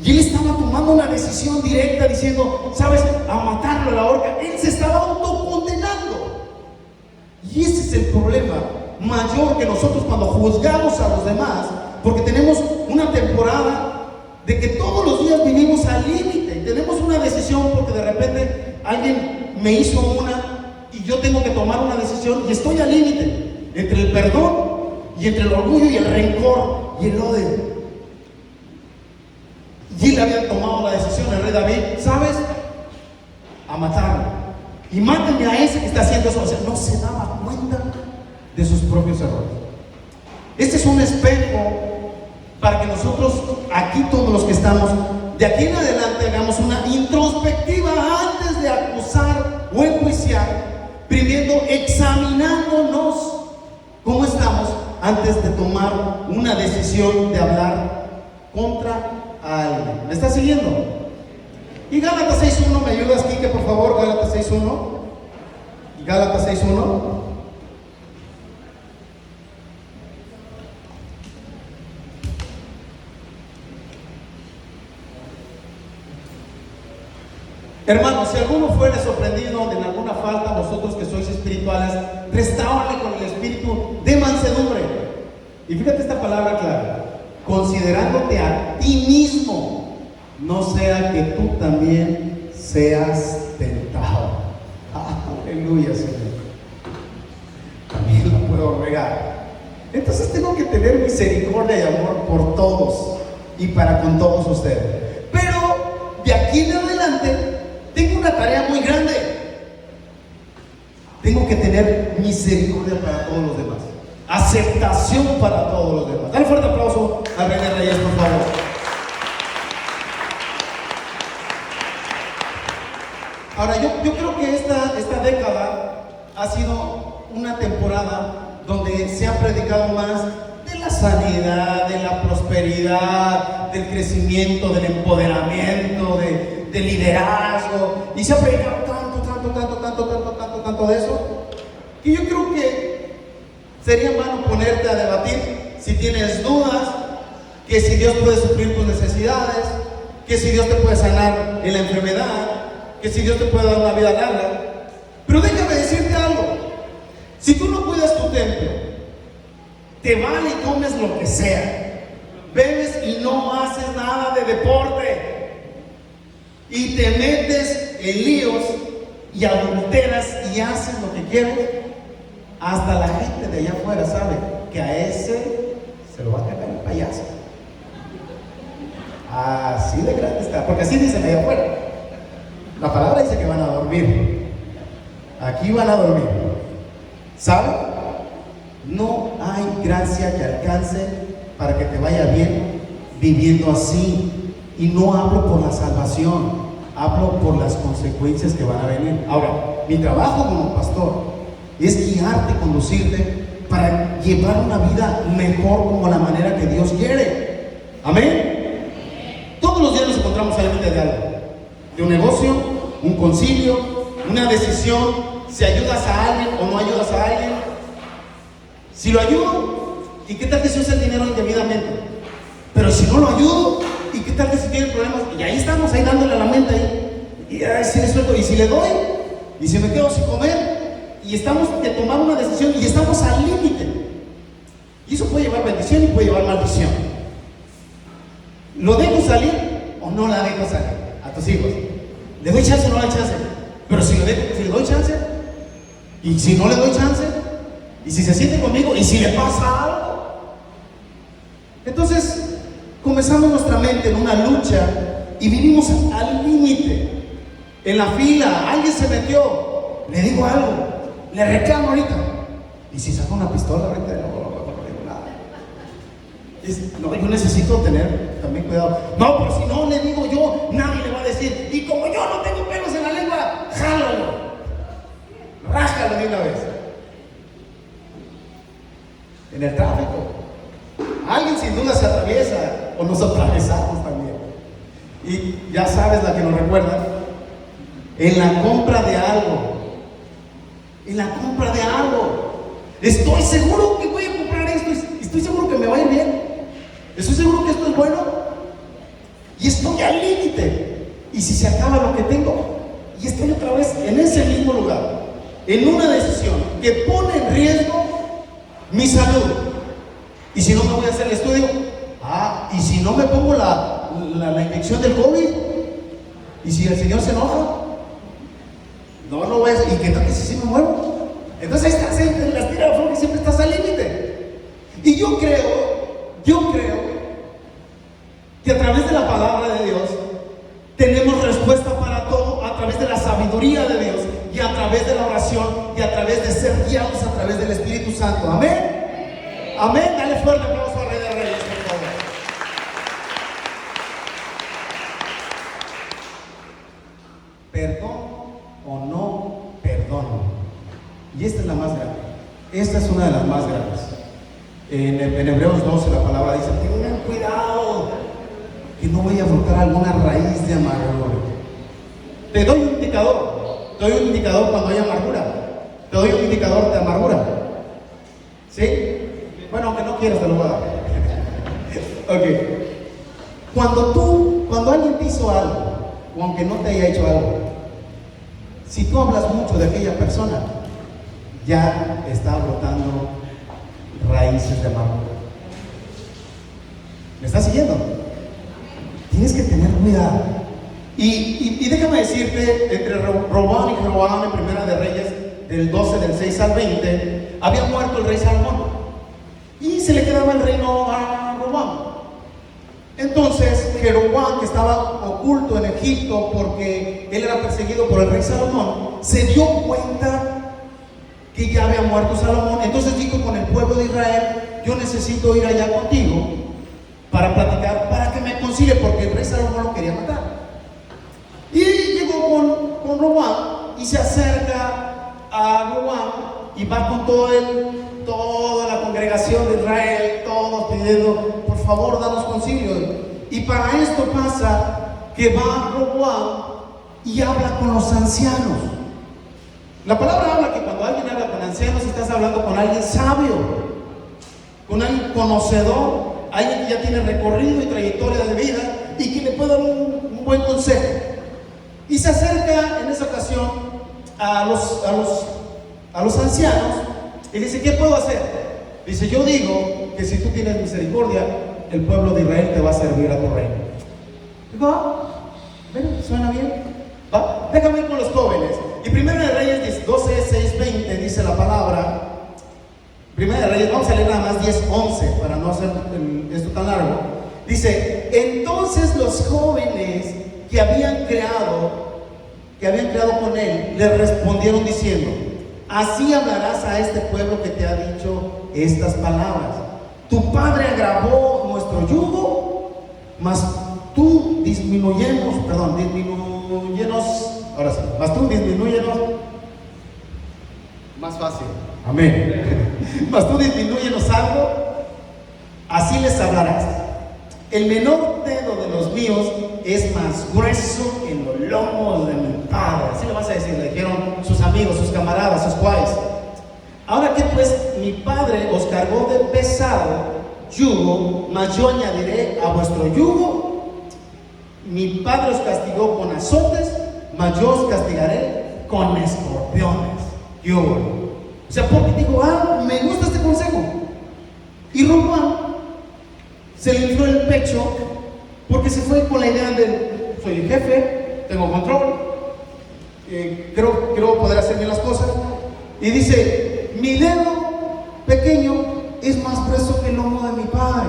Y él estaba tomando una decisión directa diciendo, ¿sabes? A matarlo a la horca. Él se estaba autocondenando. Y ese es el problema mayor que nosotros cuando juzgamos a los demás, porque tenemos una temporada de que todos los días vivimos al límite y tenemos una decisión porque de repente alguien me hizo una y yo tengo que tomar una decisión y estoy al límite entre el perdón y entre el orgullo y el rencor y el odio. Y él había tomado la decisión, el rey David, ¿sabes? A matarlo. Y mátenme a ese que está haciendo eso. O sea, no se daba cuenta de sus propios errores. Este es un espejo para que nosotros, aquí todos los que estamos, de aquí en adelante hagamos una introspectiva antes de acusar o enjuiciar, primero examinándonos cómo estamos antes de tomar una decisión de hablar contra alguien. ¿Me está siguiendo? Y Gálatas 6.1, ¿me ayudas, Quique, por favor? Gálatas 6.1. Y Gálatas 6.1. Hermanos, si alguno fuere sorprendido en alguna falta, vosotros que sois espirituales, restaurale con el espíritu de mansedumbre. Y fíjate esta palabra clara, considerándote a ti mismo, no sea que tú también seas tentado. Aleluya, Señor. También lo puedo regar. Entonces tengo que tener misericordia y amor por todos y para con todos ustedes. Pero de aquí en adelante tengo una tarea muy grande. Tengo que tener misericordia para todos los demás, aceptación para todos los demás. Dale un fuerte aplauso al Rey de Reyes, por favor. Ahora, yo creo que esta década ha sido una temporada donde se ha predicado más de la sanidad, de la prosperidad, del crecimiento, del empoderamiento, del liderazgo, y se ha predicado tanto de eso, que yo creo que sería malo ponerte a debatir si tienes dudas, que si Dios puede suplir tus necesidades, que si Dios te puede sanar en la enfermedad, que si Dios te puede dar una vida larga. Pero déjame decirte algo, si tú no cuidas tu templo, te vale y comes lo que sea, bebes y no haces nada de deporte, y te metes en líos y adulteras y haces lo que quieres, hasta la gente de allá afuera sabe que a ese se lo va a cagar el payaso. Así de grande está, porque así dicen allá afuera. La palabra dice que van a dormir. Aquí van a dormir. ¿Saben? No hay gracia que alcance para que te vaya bien viviendo así. Y no hablo por la salvación, hablo por las consecuencias que van a venir. Ahora, mi trabajo como pastor es guiarte, conducirte para llevar una vida mejor como la manera que Dios quiere. Amén. Todos los días nos encontramos al límite de algo, de un negocio, un concilio, una decisión, si ayudas a alguien o no ayudas a alguien. Si lo ayudo, ¿y qué tal que se usa el dinero indebidamente? Pero si no lo ayudo, ¿y qué tal que si tiene problemas? Y ahí estamos, ahí dándole a la mente ahí. Y si le suelto, y si le doy, Y si me quedo sin comer, y estamos que tomar una decisión, y estamos al límite. Y eso puede llevar bendición y puede llevar maldición. ¿Lo dejo salir o no la dejo salir a tus hijos? ¿Le doy chance o no le doy chance? Pero si le doy chance, y si no le doy chance, y si se siente conmigo, y si le pasa algo, entonces comenzamos nuestra mente en una lucha y vivimos al límite. En la fila, alguien se metió, le digo algo, le reclamo ahorita. Y si saca una pistola ahorita, no digo nada. No, yo necesito tener también cuidado. No, pero si no le digo yo, nadie le va a decir. Y como yo no tengo pelos en la lengua, jálalo, rájalo de una vez. En el tráfico, alguien sin duda se atraviesa, o nos atravesamos también. Y ya sabes la que nos recuerda. En la compra de algo. En la compra de algo. Estoy seguro que voy a comprar esto. Estoy seguro que me va a ir bien. Estoy seguro que esto es bueno. Y estoy al límite. Y si se acaba lo que tengo, y estoy otra vez en ese mismo lugar. En una decisión que pone en riesgo mi salud. Y si no me voy a hacer el estudio. Y si no me pongo la inyección del COVID. Y si el Señor se enoja. No voy a hacer. ¿Y qué tal que si me muero? Entonces ahí estás en las tiras de flores y siempre estás al límite. Y yo creo que a través de la palabra de Dios tenemos respuesta para todo, a través de la sabiduría de Dios y a través de la oración y a través de ser guiados a través del Espíritu Santo. Amén. Amén. Dale fuerte aplauso al Rey de Reyes, por favor. Perdón o no perdono. Y esta es la más grande. Esta es una de las más grandes. En Hebreos 12 la palabra dice: tengan cuidado que no voy a brotar alguna raíz de amargura. Te doy un indicador cuando hay amargura. Te doy un indicador de amargura. ¿Sí? Bueno, aunque no quieras te lo voy a dar. Ok. Cuando alguien te hizo algo, o aunque no te haya hecho algo, si tú hablas mucho de aquella persona, ya está brotando raíces de amargura. ¿Me estás siguiendo? Tienes que tener cuidado. Y déjame decirte, entre Roboam y Jeroboam en Primera de Reyes, del 12, del 6 al 20, había muerto el rey Salomón. Y se le quedaba el reino a Roboam. Entonces, Jeroboam, que estaba oculto en Egipto porque él era perseguido por el rey Salomón, se dio cuenta que ya había muerto Salomón. Entonces dijo con el pueblo de Israel: yo necesito ir allá contigo para platicar, para que me concilie, porque el rey Salomón lo quería matar. Y llegó con Roboam y se acerca a Roboam y va con toda la congregación de Israel, todos pidiendo: por favor, danos concilio. Y para esto pasa que va Roboam y habla con los ancianos. La palabra habla que cuando alguien habla con ancianos, estás hablando con alguien sabio, con alguien conocedor, alguien que ya tiene recorrido y trayectoria de vida y que le puede dar un buen consejo. Y se acerca en esa ocasión a los ancianos y dice: ¿qué puedo hacer? Dice: yo digo que si tú tienes misericordia, el pueblo de Israel te va a servir a tu reino. Va, suena bien. Va, déjame ir con los jóvenes. Y Primera de Reyes 12, 6, 20 dice la palabra. Primera de Reyes, vamos a leer nada más 10, 11 para no hacer esto tan largo. Dice: entonces los jóvenes que habían creado con él, le respondieron diciendo: así hablarás a este pueblo que te ha dicho estas palabras. Tu padre agravó nuestro yugo, mas tú disminúyenos, más fácil, amén. Mas tú disminúyenos algo, así les hablarás. El menor dedo de los míos es más grueso que los lomos de mi padre. Así le vas a decir, le dijeron sus amigos, sus camaradas, sus guays. Ahora que pues mi padre os cargó de pesado yugo, mas yo añadiré a vuestro yugo. Mi padre os castigó con azotes, mas yo os castigaré con escorpiones. ¿Qué hubo? O sea, porque digo, me gusta este consejo. Y Roboam se le infló el pecho porque se fue con la idea de: soy el jefe, tengo control, creo poder hacer bien las cosas. Y dice: mi dedo pequeño es más grueso que el lomo de mi padre.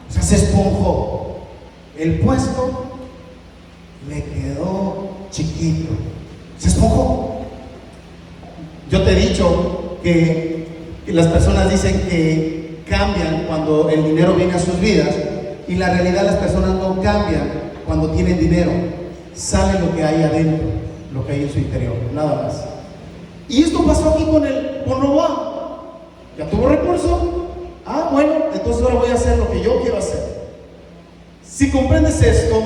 O sea, se esponjó. El puesto le quedó chiquito, se esponjó. Yo te he dicho que las personas dicen que cambian cuando el dinero viene a sus vidas, y la realidad, las personas no cambian cuando tienen dinero. Sale lo que hay adentro, lo que hay en su interior, nada más. Y esto pasó aquí con Roboam. Ya tuvo recurso. Bueno, entonces ahora voy a hacer lo que yo quiero hacer. Si comprendes esto,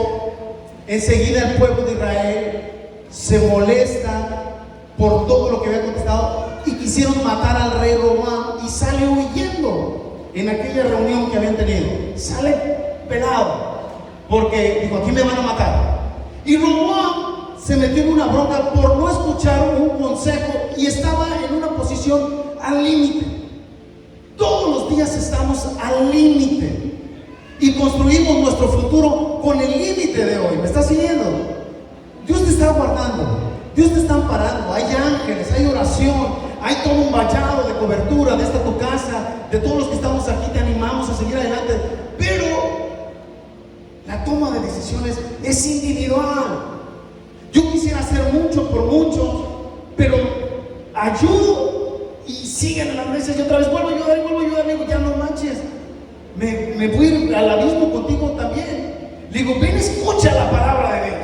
enseguida el pueblo de Israel se molesta por todo lo que había contestado y quisieron matar al rey Roboam, y sale huyendo en aquella reunión que habían tenido. Sale pelado porque dijo: aquí me van a matar. Y Roboam se metió en una bronca por no escuchar un consejo, y estaba en una posición al límite. Todos los días estamos al límite y construimos nuestro futuro con el límite de hoy. ¿Me estás siguiendo? Dios te está guardando, Dios te está amparando. Hay ángeles, hay oración, hay todo un vallado de cobertura de esta tu casa, de todos los que estamos aquí. Te animamos a seguir adelante, pero la toma de decisiones es individual. Yo quisiera hacer mucho por muchos, pero ayudo y siguen en las mesas, y otra vez vuelvo a ayudar, digo: ya no manches, me voy a ir al abismo contigo también. Le digo: ven, escucha la palabra de Dios,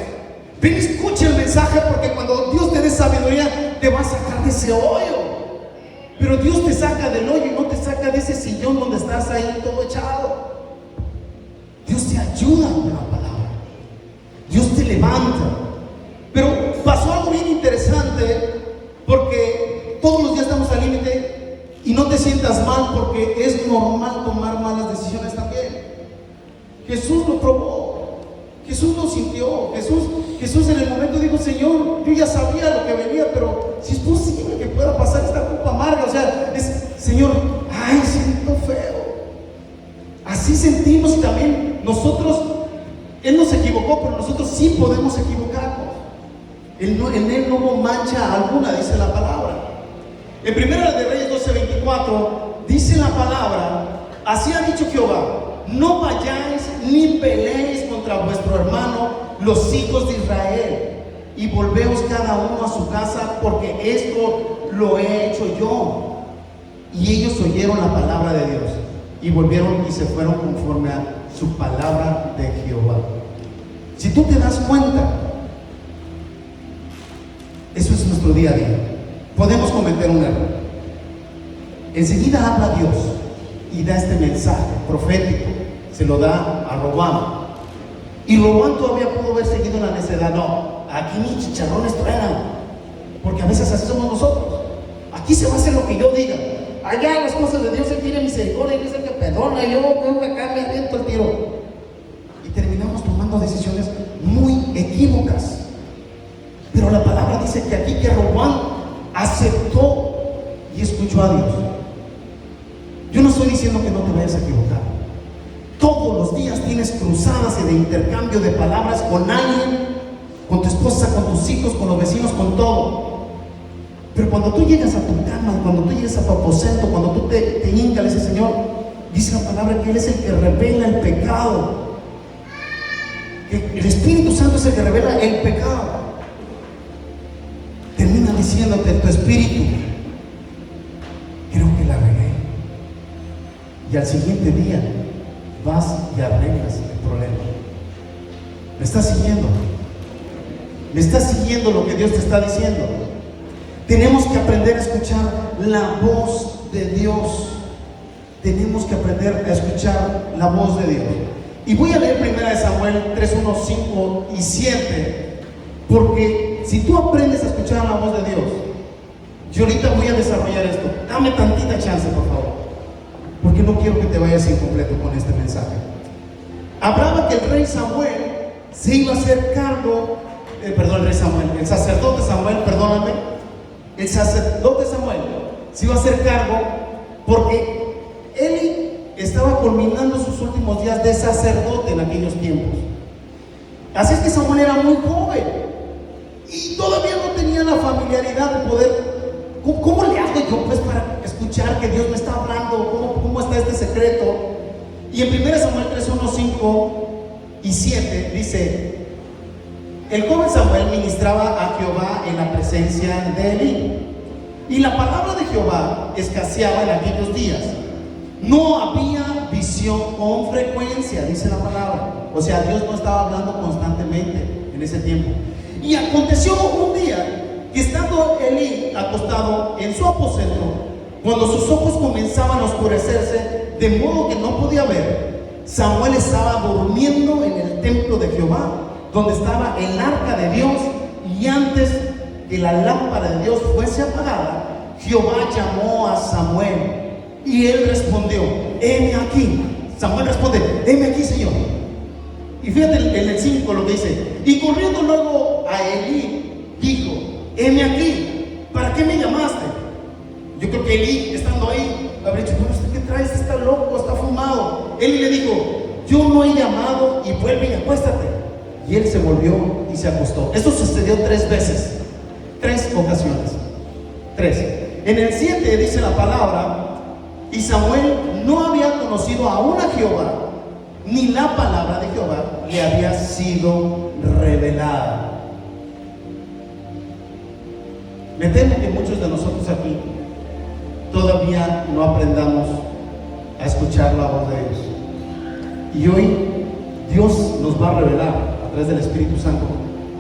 ven, escucha el mensaje, porque cuando Dios te dé sabiduría, te va a sacar de ese hoyo. Pero Dios te saca del hoyo y no te saca de ese sillón donde estás ahí todo echado. Dios te ayuda con la palabra, Dios te levanta. Pero pasó algo bien interesante, porque todos los días estamos al límite, y no te sientas mal, porque es normal tomar malas decisiones también. Jesús lo probó, Jesús lo sintió. Jesús en el momento dijo: Señor, yo ya sabía lo que venía, pero si es posible que pueda pasar esta copa amarga. O sea, Señor, siento feo. Así sentimos, y también nosotros, Él nos equivocó, pero nosotros sí podemos equivocarnos. En Él no hubo mancha alguna, dice la palabra. En 1 de Reyes 12:24 dice la palabra: así ha dicho Jehová: no vayáis ni peleéis contra vuestro hermano, los hijos de Israel, y volveos cada uno a su casa, porque esto lo he hecho yo. Y ellos oyeron la palabra de Dios, y volvieron y se fueron conforme a su palabra de Jehová. Si tú te das cuenta, eso es nuestro día a día. Podemos cometer un error. Enseguida habla Dios y da este mensaje profético, se lo da a Roboam. Y Roboam todavía pudo haber seguido en la necedad. No, aquí mis chicharrones truenan, porque a veces así somos nosotros. Aquí se va a hacer lo que yo diga. Allá las cosas de Dios, Él tiene misericordia, Él dice que perdona. Yo creo que acá me aviento el tiro. Y terminamos tomando decisiones muy equívocas. Pero la palabra dice que aquí que Roboam aceptó y escuchó a Dios. Yo no estoy diciendo que no te vayas a equivocar. Todos los días tienes cruzadas de intercambio de palabras con alguien, con tu esposa, con tus hijos, con los vecinos, con todo. Pero cuando tú llegas a tu cama, cuando tú llegas a tu aposento, cuando tú te hincas, le dices: Señor, dice la palabra que Él es el que revela el pecado. El Espíritu Santo es el que revela el pecado. Termina diciéndote tu espíritu: creo que la regué. Y al siguiente día vas y arreglas el problema. ¿Me estás siguiendo? ¿Me estás siguiendo lo que Dios te está diciendo? Tenemos que aprender a escuchar la voz de Dios. Tenemos que aprender a escuchar la voz de Dios. Y voy a leer 1 Samuel 3, 1, 5 y 7, porque si tú aprendes a escuchar la voz de Dios, yo ahorita voy a desarrollar esto. Dame tantita chance, por favor, porque no quiero que te vayas incompleto con este mensaje. Hablaba que el rey Samuel se iba a hacer cargo el rey Samuel, el sacerdote Samuel, perdóname, el sacerdote Samuel se iba a hacer cargo porque Eli estaba culminando sus últimos días de sacerdote en aquellos tiempos. Así es que Samuel era muy joven y todavía no tenía la familiaridad de poder. ¿Cómo le hago yo pues para escuchar que Dios me está hablando? ¿Cómo está este secreto? Y en 1 Samuel 3, 1, 5 y 7 dice: el joven Samuel ministraba a Jehová en la presencia de Elí, y la palabra de Jehová escaseaba en aquellos días. No había visión con frecuencia, dice la palabra. O sea, Dios no estaba hablando constantemente en ese tiempo. Y aconteció un día que, estando Elí acostado en su aposento, cuando sus ojos comenzaban a oscurecerse de modo que no podía ver, Samuel estaba durmiendo en el templo de Jehová, donde estaba el arca de Dios, y antes que la lámpara de Dios fuese apagada, Jehová llamó a Samuel, y él respondió: heme aquí. Samuel responde: heme aquí, Señor. Y fíjate en el 5 lo que dice: y corriendo luego a Elí, dijo: heme aquí, ¿para qué me llamaste? Yo creo que Elí, estando ahí, habría dicho: bueno, ¿usted qué trae? Está loco, está fumado. Elí le dijo: yo no he llamado, y vuelve y acuéstate. Y él se volvió y se acostó. Esto sucedió 3 veces, 3 ocasiones, 3. En el 7 dice la palabra: y Samuel no había conocido aún a Jehová, ni la palabra de Jehová le había sido revelada. Me temo que muchos de nosotros aquí todavía no aprendamos a escuchar la voz de Dios. Y hoy Dios nos va a revelar a través del Espíritu Santo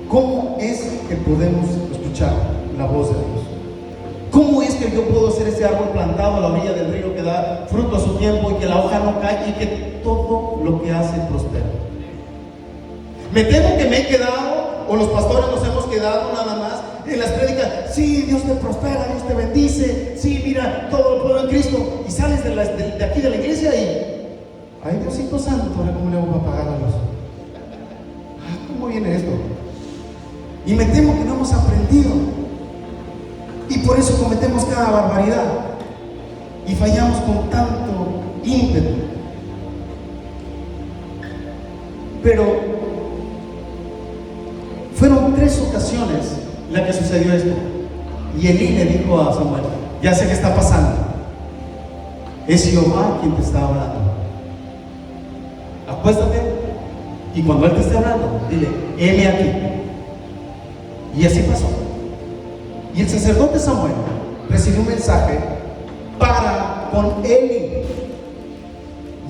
cómo es que podemos escuchar la voz de Dios. ¿Cómo es que yo puedo ser ese árbol plantado a la orilla del río que da fruto a su tiempo y que la hoja no cae y que todo lo que hace prospera? Me temo que me he quedado, o los pastores nos hemos quedado nada más en las prédicas: sí, Dios te prospera, Dios te bendice, sí, mira, todo lo puedo en Cristo. Y sales de aquí de la iglesia y: ay, Diosito Santo, ahora cómo le vamos a pagar a los. ¿Cómo viene esto? Y me temo que no hemos aprendido, y por eso cometemos cada barbaridad y fallamos con tanto ímpetu. Pero fueron 3 ocasiones la que sucedió esto. Y Elí le dijo a Samuel: ya sé qué está pasando, es Jehová quien te está hablando. Acuéstate, y cuando él te esté hablando, dile: heme aquí. Y así pasó. Y el sacerdote Samuel recibió un mensaje para con Eli,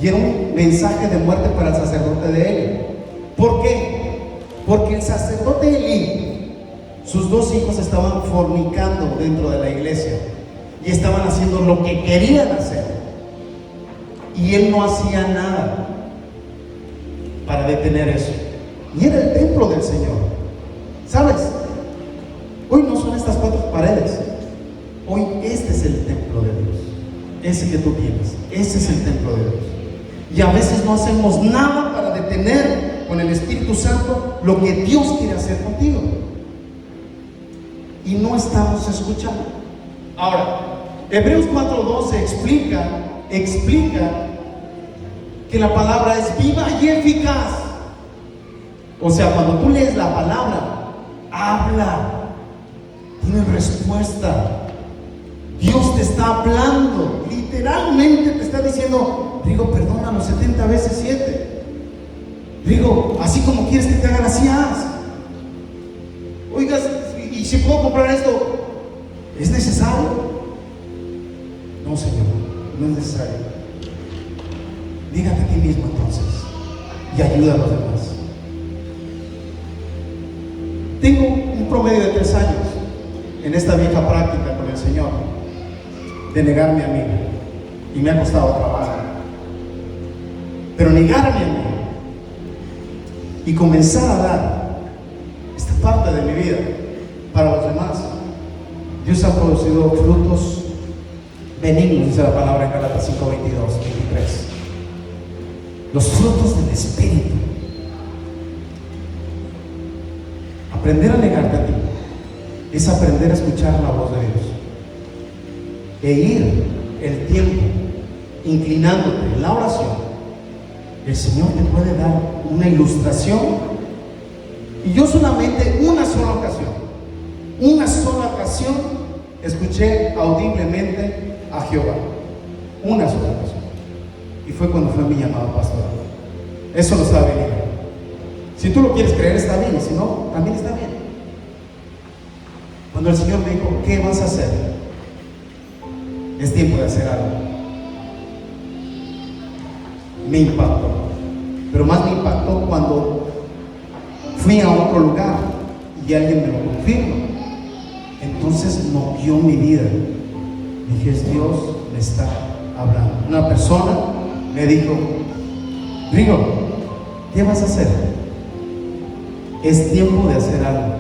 y era un mensaje de muerte para el sacerdote de Eli. ¿Por qué? Porque el sacerdote Eli, sus 2 hijos estaban fornicando dentro de la iglesia y estaban haciendo lo que querían hacer, y él no hacía nada para detener eso. Y era el templo del Señor. ¿Sabes? Hoy no son estas 4 paredes. Hoy este es el templo de Dios. Ese que tú tienes, ese es el templo de Dios. Y a veces no hacemos nada para detener con el Espíritu Santo lo que Dios quiere hacer contigo. Y no estamos escuchando. Ahora, Hebreos 4:12 explica que la palabra es viva y eficaz. O sea, cuando tú lees la palabra, habla, tiene respuesta. Dios te está hablando, literalmente te está diciendo: Rigo, perdónalo 70 veces 7. Rigo, así como quieres que te hagan, así haz. Oigas, y si puedo comprar esto, ¿es necesario? No, Señor, no es necesario. Dígate a ti mismo entonces y ayuda a los demás. Tengo un promedio de 3 años en esta vieja práctica con el Señor de negarme a mí, y me ha costado trabajo. Pero negarme a mí y comenzar a dar esta parte de mi vida para los demás, Dios ha producido frutos benignos, dice la palabra en Gálatas 5:22, 23. Los frutos del Espíritu: Aprender a negarte a ti es aprender a escuchar la voz de Dios e ir el tiempo inclinándote en la oración. El Señor te puede dar una ilustración. Y yo solamente una sola ocasión escuché audiblemente a Jehová. Una sola ocasión. Y fue cuando fue mi llamado pastoral. Eso lo sabe bien. Si tú lo quieres creer está bien, y si no, también está bien. Cuando el Señor me dijo, ¿qué vas a hacer? Es tiempo de hacer algo. Me impactó. Pero más me impactó cuando fui a otro lugar y alguien me lo confirma. Entonces movió mi vida. Dije, Dios me está hablando. Una persona me dijo, Rigo, ¿qué vas a hacer? Es tiempo de hacer algo.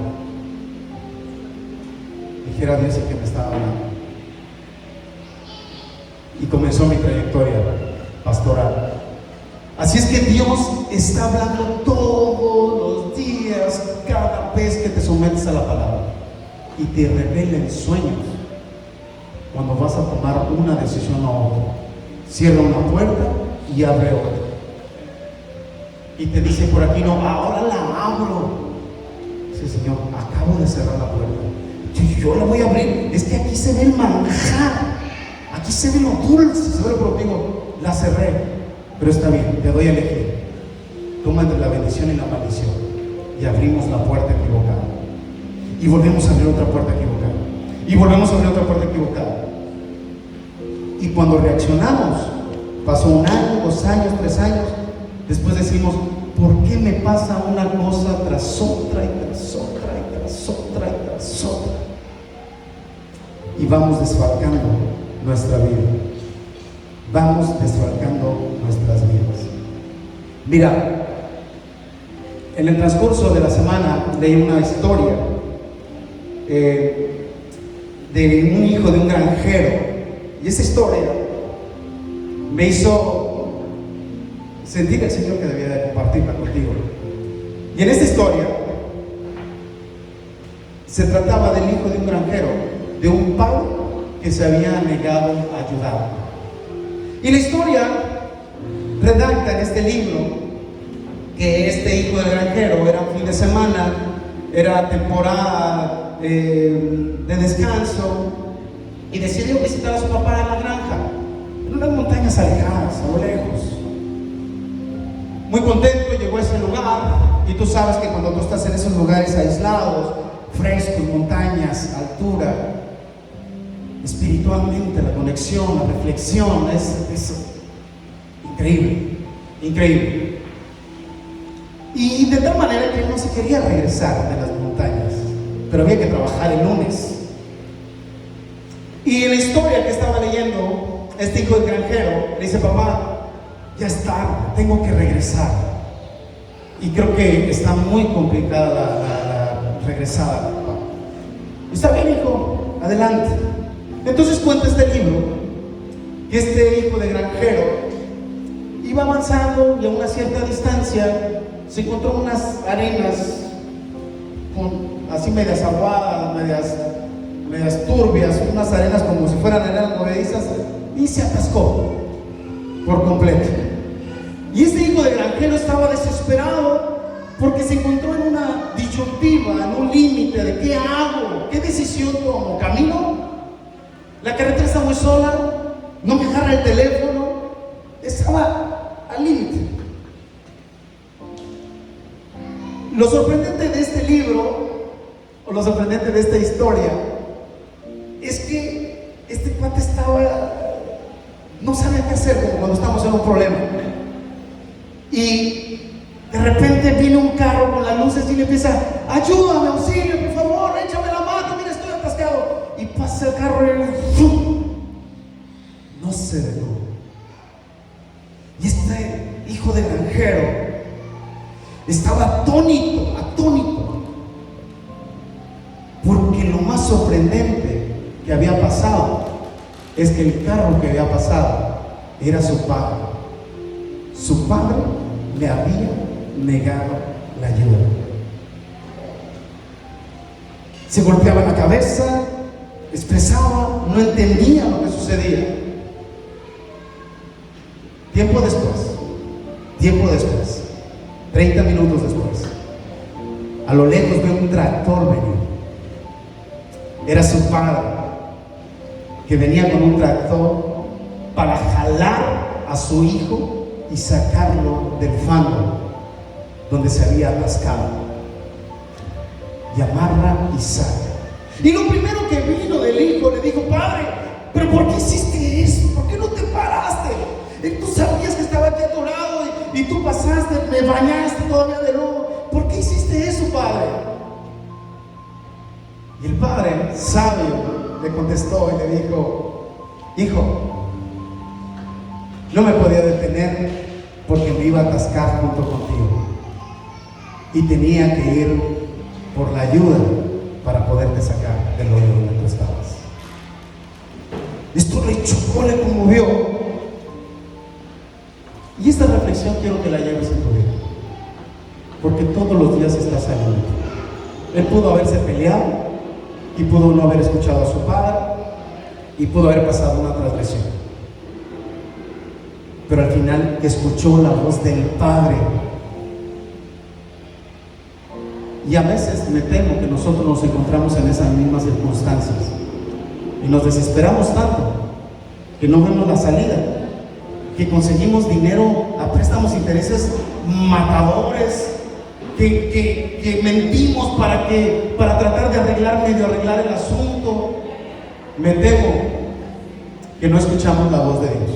Dijera Dios el que me estaba hablando. Y comenzó mi trayectoria pastoral. Así es que Dios está hablando todos los días, cada vez que te sometes a la palabra, y te revela en sueños cuando vas a tomar una decisión o otra. Cierra una puerta y abre otra. Y te dice por aquí, no, ahora la abro. Dice, Señor, acabo de cerrar la puerta. Yo la voy a abrir. Es que aquí se ve el manjar, aquí se ve lo dulce, se ve lo pródigo. La cerré. Pero está bien, te doy a elegir. Toma entre la bendición y la maldición. Y abrimos la puerta equivocada. Y volvemos a abrir otra puerta equivocada. Y volvemos a abrir otra puerta equivocada. Y cuando reaccionamos, pasó 1 año, 2 años, 3 años, después decimos, ¿por qué me pasa una cosa tras otra y tras otra y tras otra y tras otra? Y vamos desfalcando nuestra vida. Vamos desfalcando nuestras vidas. Mira, en el transcurso de la semana leí una historia de un hijo de un granjero, y esa historia me hizo sentir el Señor que debía de compartirla contigo. Y en esta historia se trataba del hijo de un granjero, de un padre que se había negado a ayudar. Y la historia redacta en este libro que este hijo del granjero era un fin de semana, era temporada de descanso, y decidió visitar a su papá en la granja, en unas montañas alejadas, a lo lejos. Muy contento llegó a ese lugar, y tú sabes que cuando tú estás en esos lugares aislados, frescos, montañas, altura, espiritualmente la conexión, la reflexión es increíble, increíble. Y de tal manera que él no se quería regresar de las montañas, pero había que trabajar el lunes. Y en la historia que estaba leyendo, este hijo del granjero le dice, papá, ya es tarde, tengo que regresar. Y creo que está muy complicada la regresada, papá. Está bien, hijo, adelante. Entonces cuenta este libro que este hijo de granjero iba avanzando y a una cierta distancia se encontró unas arenas así medias aguadas, medias turbias, unas arenas como si fueran arenas movedizas, y se atascó por completo. Y este hijo de granjero estaba desesperado porque se encontró en una disyuntiva, en un límite de ¿qué hago? ¿Qué decisión tomo? ¿Camino? La carretera está muy sola, no me agarra el teléfono, estaba al límite. Lo sorprendente de este libro, o lo sorprendente de esta historia, es que este cuate no sabía qué hacer, como cuando estamos en un problema. Y de repente viene un carro con las luces y le empieza, ayúdame, auxilio, por favor, échame la mano, mira, estoy atascado. Y pasa el carro y ¡fum! No se detuvo. Y este hijo de granjero estaba atónito, porque lo más sorprendente que había pasado es que el carro que había pasado era su padre. Su padre le había negado la ayuda. se golpeaba la cabeza, expresaba, no entendía lo que sucedía. Tiempo después, 30 minutos después, a lo lejos ve un tractor venir. Era su padre, que venía con un tractor para jalar a su hijo y sacarlo del fango donde se había atascado. Y amarra y saca. Y lo primero que vino del hijo le dijo: padre, ¿pero por qué hiciste eso? ¿Por qué no te paraste? Tú sabías que estaba aquí atorado y tú pasaste, me bañaste todavía de lodo. ¿Por qué hiciste eso, padre? Y el padre, sabio, le contestó y le dijo: hijo, no me podía detener porque me iba a atascar junto contigo y tenía que ir por la ayuda para poderte sacar del hoyo donde tú estabas. Esto le chocó, le conmovió. Y esta reflexión quiero que la lleves en tu vida, porque todos los días estás ahí. Él pudo haberse peleado y pudo no haber escuchado a su padre y pudo haber pasado una transgresión, pero al final escuchó la voz del Padre. Y a veces me temo que nosotros nos encontramos en esas mismas circunstancias y nos desesperamos tanto que no vemos la salida, que conseguimos dinero a préstamos, intereses matadores, que mentimos para tratar de arreglar el asunto. Me temo que no escuchamos la voz de Dios.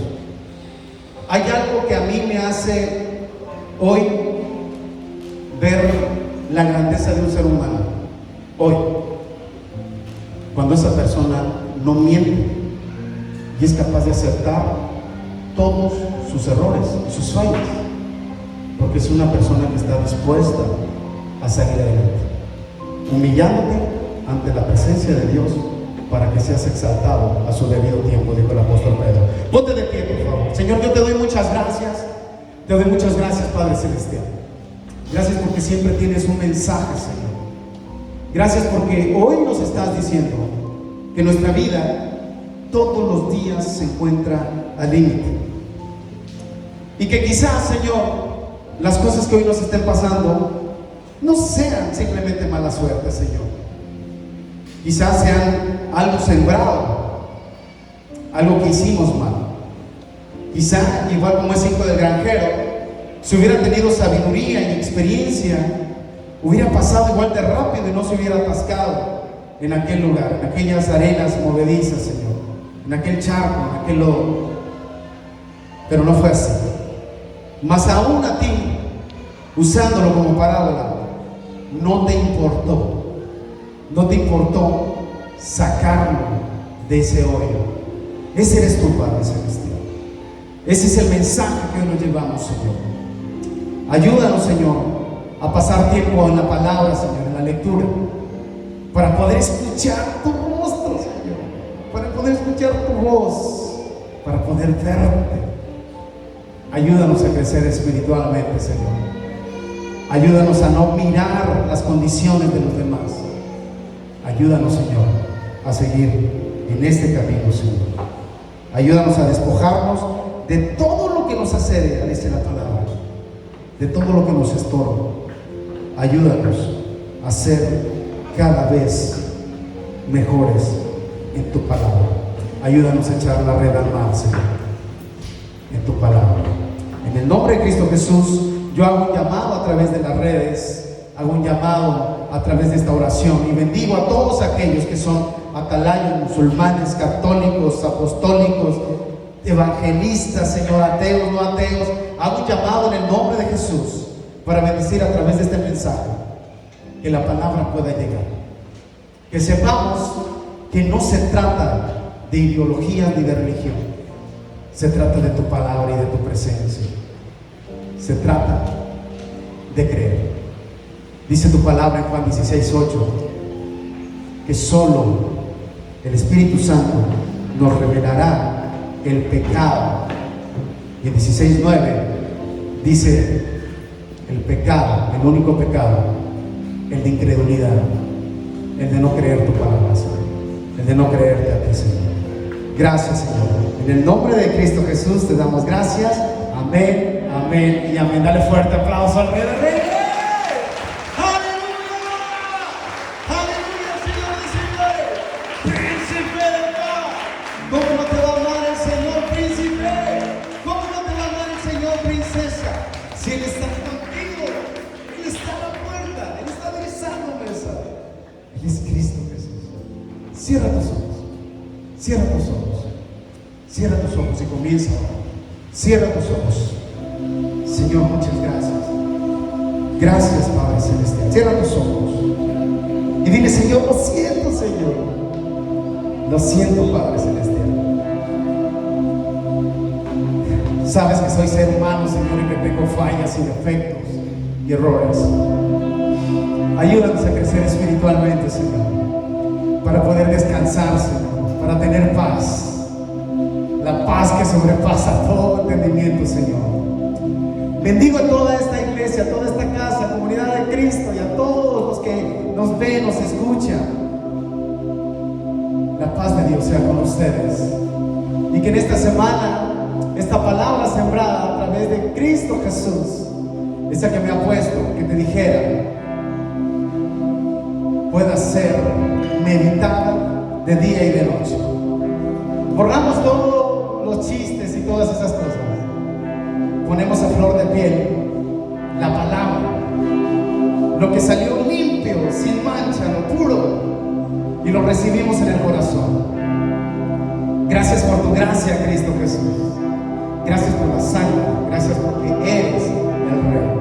Hay algo que a mí me hace hoy ver la grandeza de un ser humano. Hoy, cuando esa persona no miente y es capaz de aceptar todos sus errores, sus fallas, porque es una persona que está dispuesta a salir adelante, humillándote ante la presencia de Dios para que seas exaltado a su debido tiempo, dijo el apóstol Pedro. Ponte de pie, por favor. Señor, yo te doy muchas gracias. Te doy muchas gracias, Padre Celestial. Gracias porque siempre tienes un mensaje, Señor. Gracias porque hoy nos estás diciendo que nuestra vida todos los días se encuentra al límite. Y que quizás, Señor, las cosas que hoy nos estén pasando no sean simplemente mala suerte, Señor. Quizás sean algo sembrado, algo que hicimos mal. Quizá, igual como ese hijo del granjero, si hubiera tenido sabiduría y experiencia, hubiera pasado igual de rápido y no se hubiera atascado en aquel lugar, en aquellas arenas movedizas, Señor, en aquel charco, en aquel lodo. Pero no fue así. Más aún a ti, usándolo como parábola, no te importó sacarlo de ese hoyo. Ese eres tu Padre Celestial. Ese es el mensaje que hoy nos llevamos, Señor. Ayúdanos, Señor, a pasar tiempo en la palabra, Señor, en la lectura, para poder escuchar tu rostro, Señor, para poder escuchar tu voz, para poder verte. Ayúdanos a crecer espiritualmente, Señor. Ayúdanos a no mirar las condiciones de los demás. Ayúdanos, Señor, a seguir en este camino, Señor. Ayúdanos a despojarnos de todo lo que nos asedia, dice la palabra, de todo lo que nos estorba. Ayúdanos a ser cada vez mejores en tu palabra. Ayúdanos a echar la red al mar, Señor, en tu palabra. En el nombre de Cristo Jesús, yo hago un llamado a través de las redes, hago un llamado a través de esta oración y bendigo a todos aquellos que son atalayos, musulmanes, católicos, apostólicos, evangelistas, Señor, ateos, no ateos. Hago un llamado en el nombre de Jesús para bendecir a través de este mensaje, que la palabra pueda llegar, que sepamos que no se trata de ideología ni de religión, se trata de tu palabra y de tu presencia, se trata de creer. Dice tu palabra en Juan 16:8 que solo el Espíritu Santo nos revelará el pecado. Y en 16:9 dice el pecado, el único pecado, el de incredulidad, el de no creer tu palabra, Señor, el de no creerte a ti, Señor. Gracias, Señor. En el nombre de Cristo Jesús te damos gracias. Amén, amén y amén. Dale fuerte aplauso al Rey de Reyes. ¡Aleluya! ¡Aleluya, Señor y Señores! ¡Príncipe de paz! ¿Cómo no te va a amar el Señor, príncipe? ¿Cómo no te va a amar el Señor, princesa? Si Él está contigo, Él está a la puerta, Él está avisando un mensaje. Él es Cristo Jesús. Cierra tus ojos, cierra tus ojos, cierra tus ojos y comienza a orar. Cierra tus ojos. Señor, muchas gracias. Gracias, Padre Celestial. Cierra tus ojos y dile: Señor, lo siento, Señor. Lo siento, Padre Celestial. Sabes que soy ser humano, Señor, y que tengo fallas y defectos y errores. Ayúdanos a crecer espiritualmente, Señor, para poder descansar, Señor, para tener paz. La paz que sobrepasa todo entendimiento, Señor. Bendigo a toda esta iglesia, a toda esta casa, comunidad de Cristo, y a todos los que nos ven, nos escuchan. La paz de Dios sea con ustedes. Y que en esta semana, esta palabra sembrada a través de Cristo Jesús, esa que me ha puesto, que te dijera, pueda ser meditada de día y de noche. Borramos todos los chistes y todas esas cosas. Ponemos a flor de piel la palabra, lo que salió limpio, sin mancha, lo puro, y lo recibimos en el corazón. Gracias por tu gracia, Cristo Jesús. Gracias por la sangre. Gracias porque eres el Rey.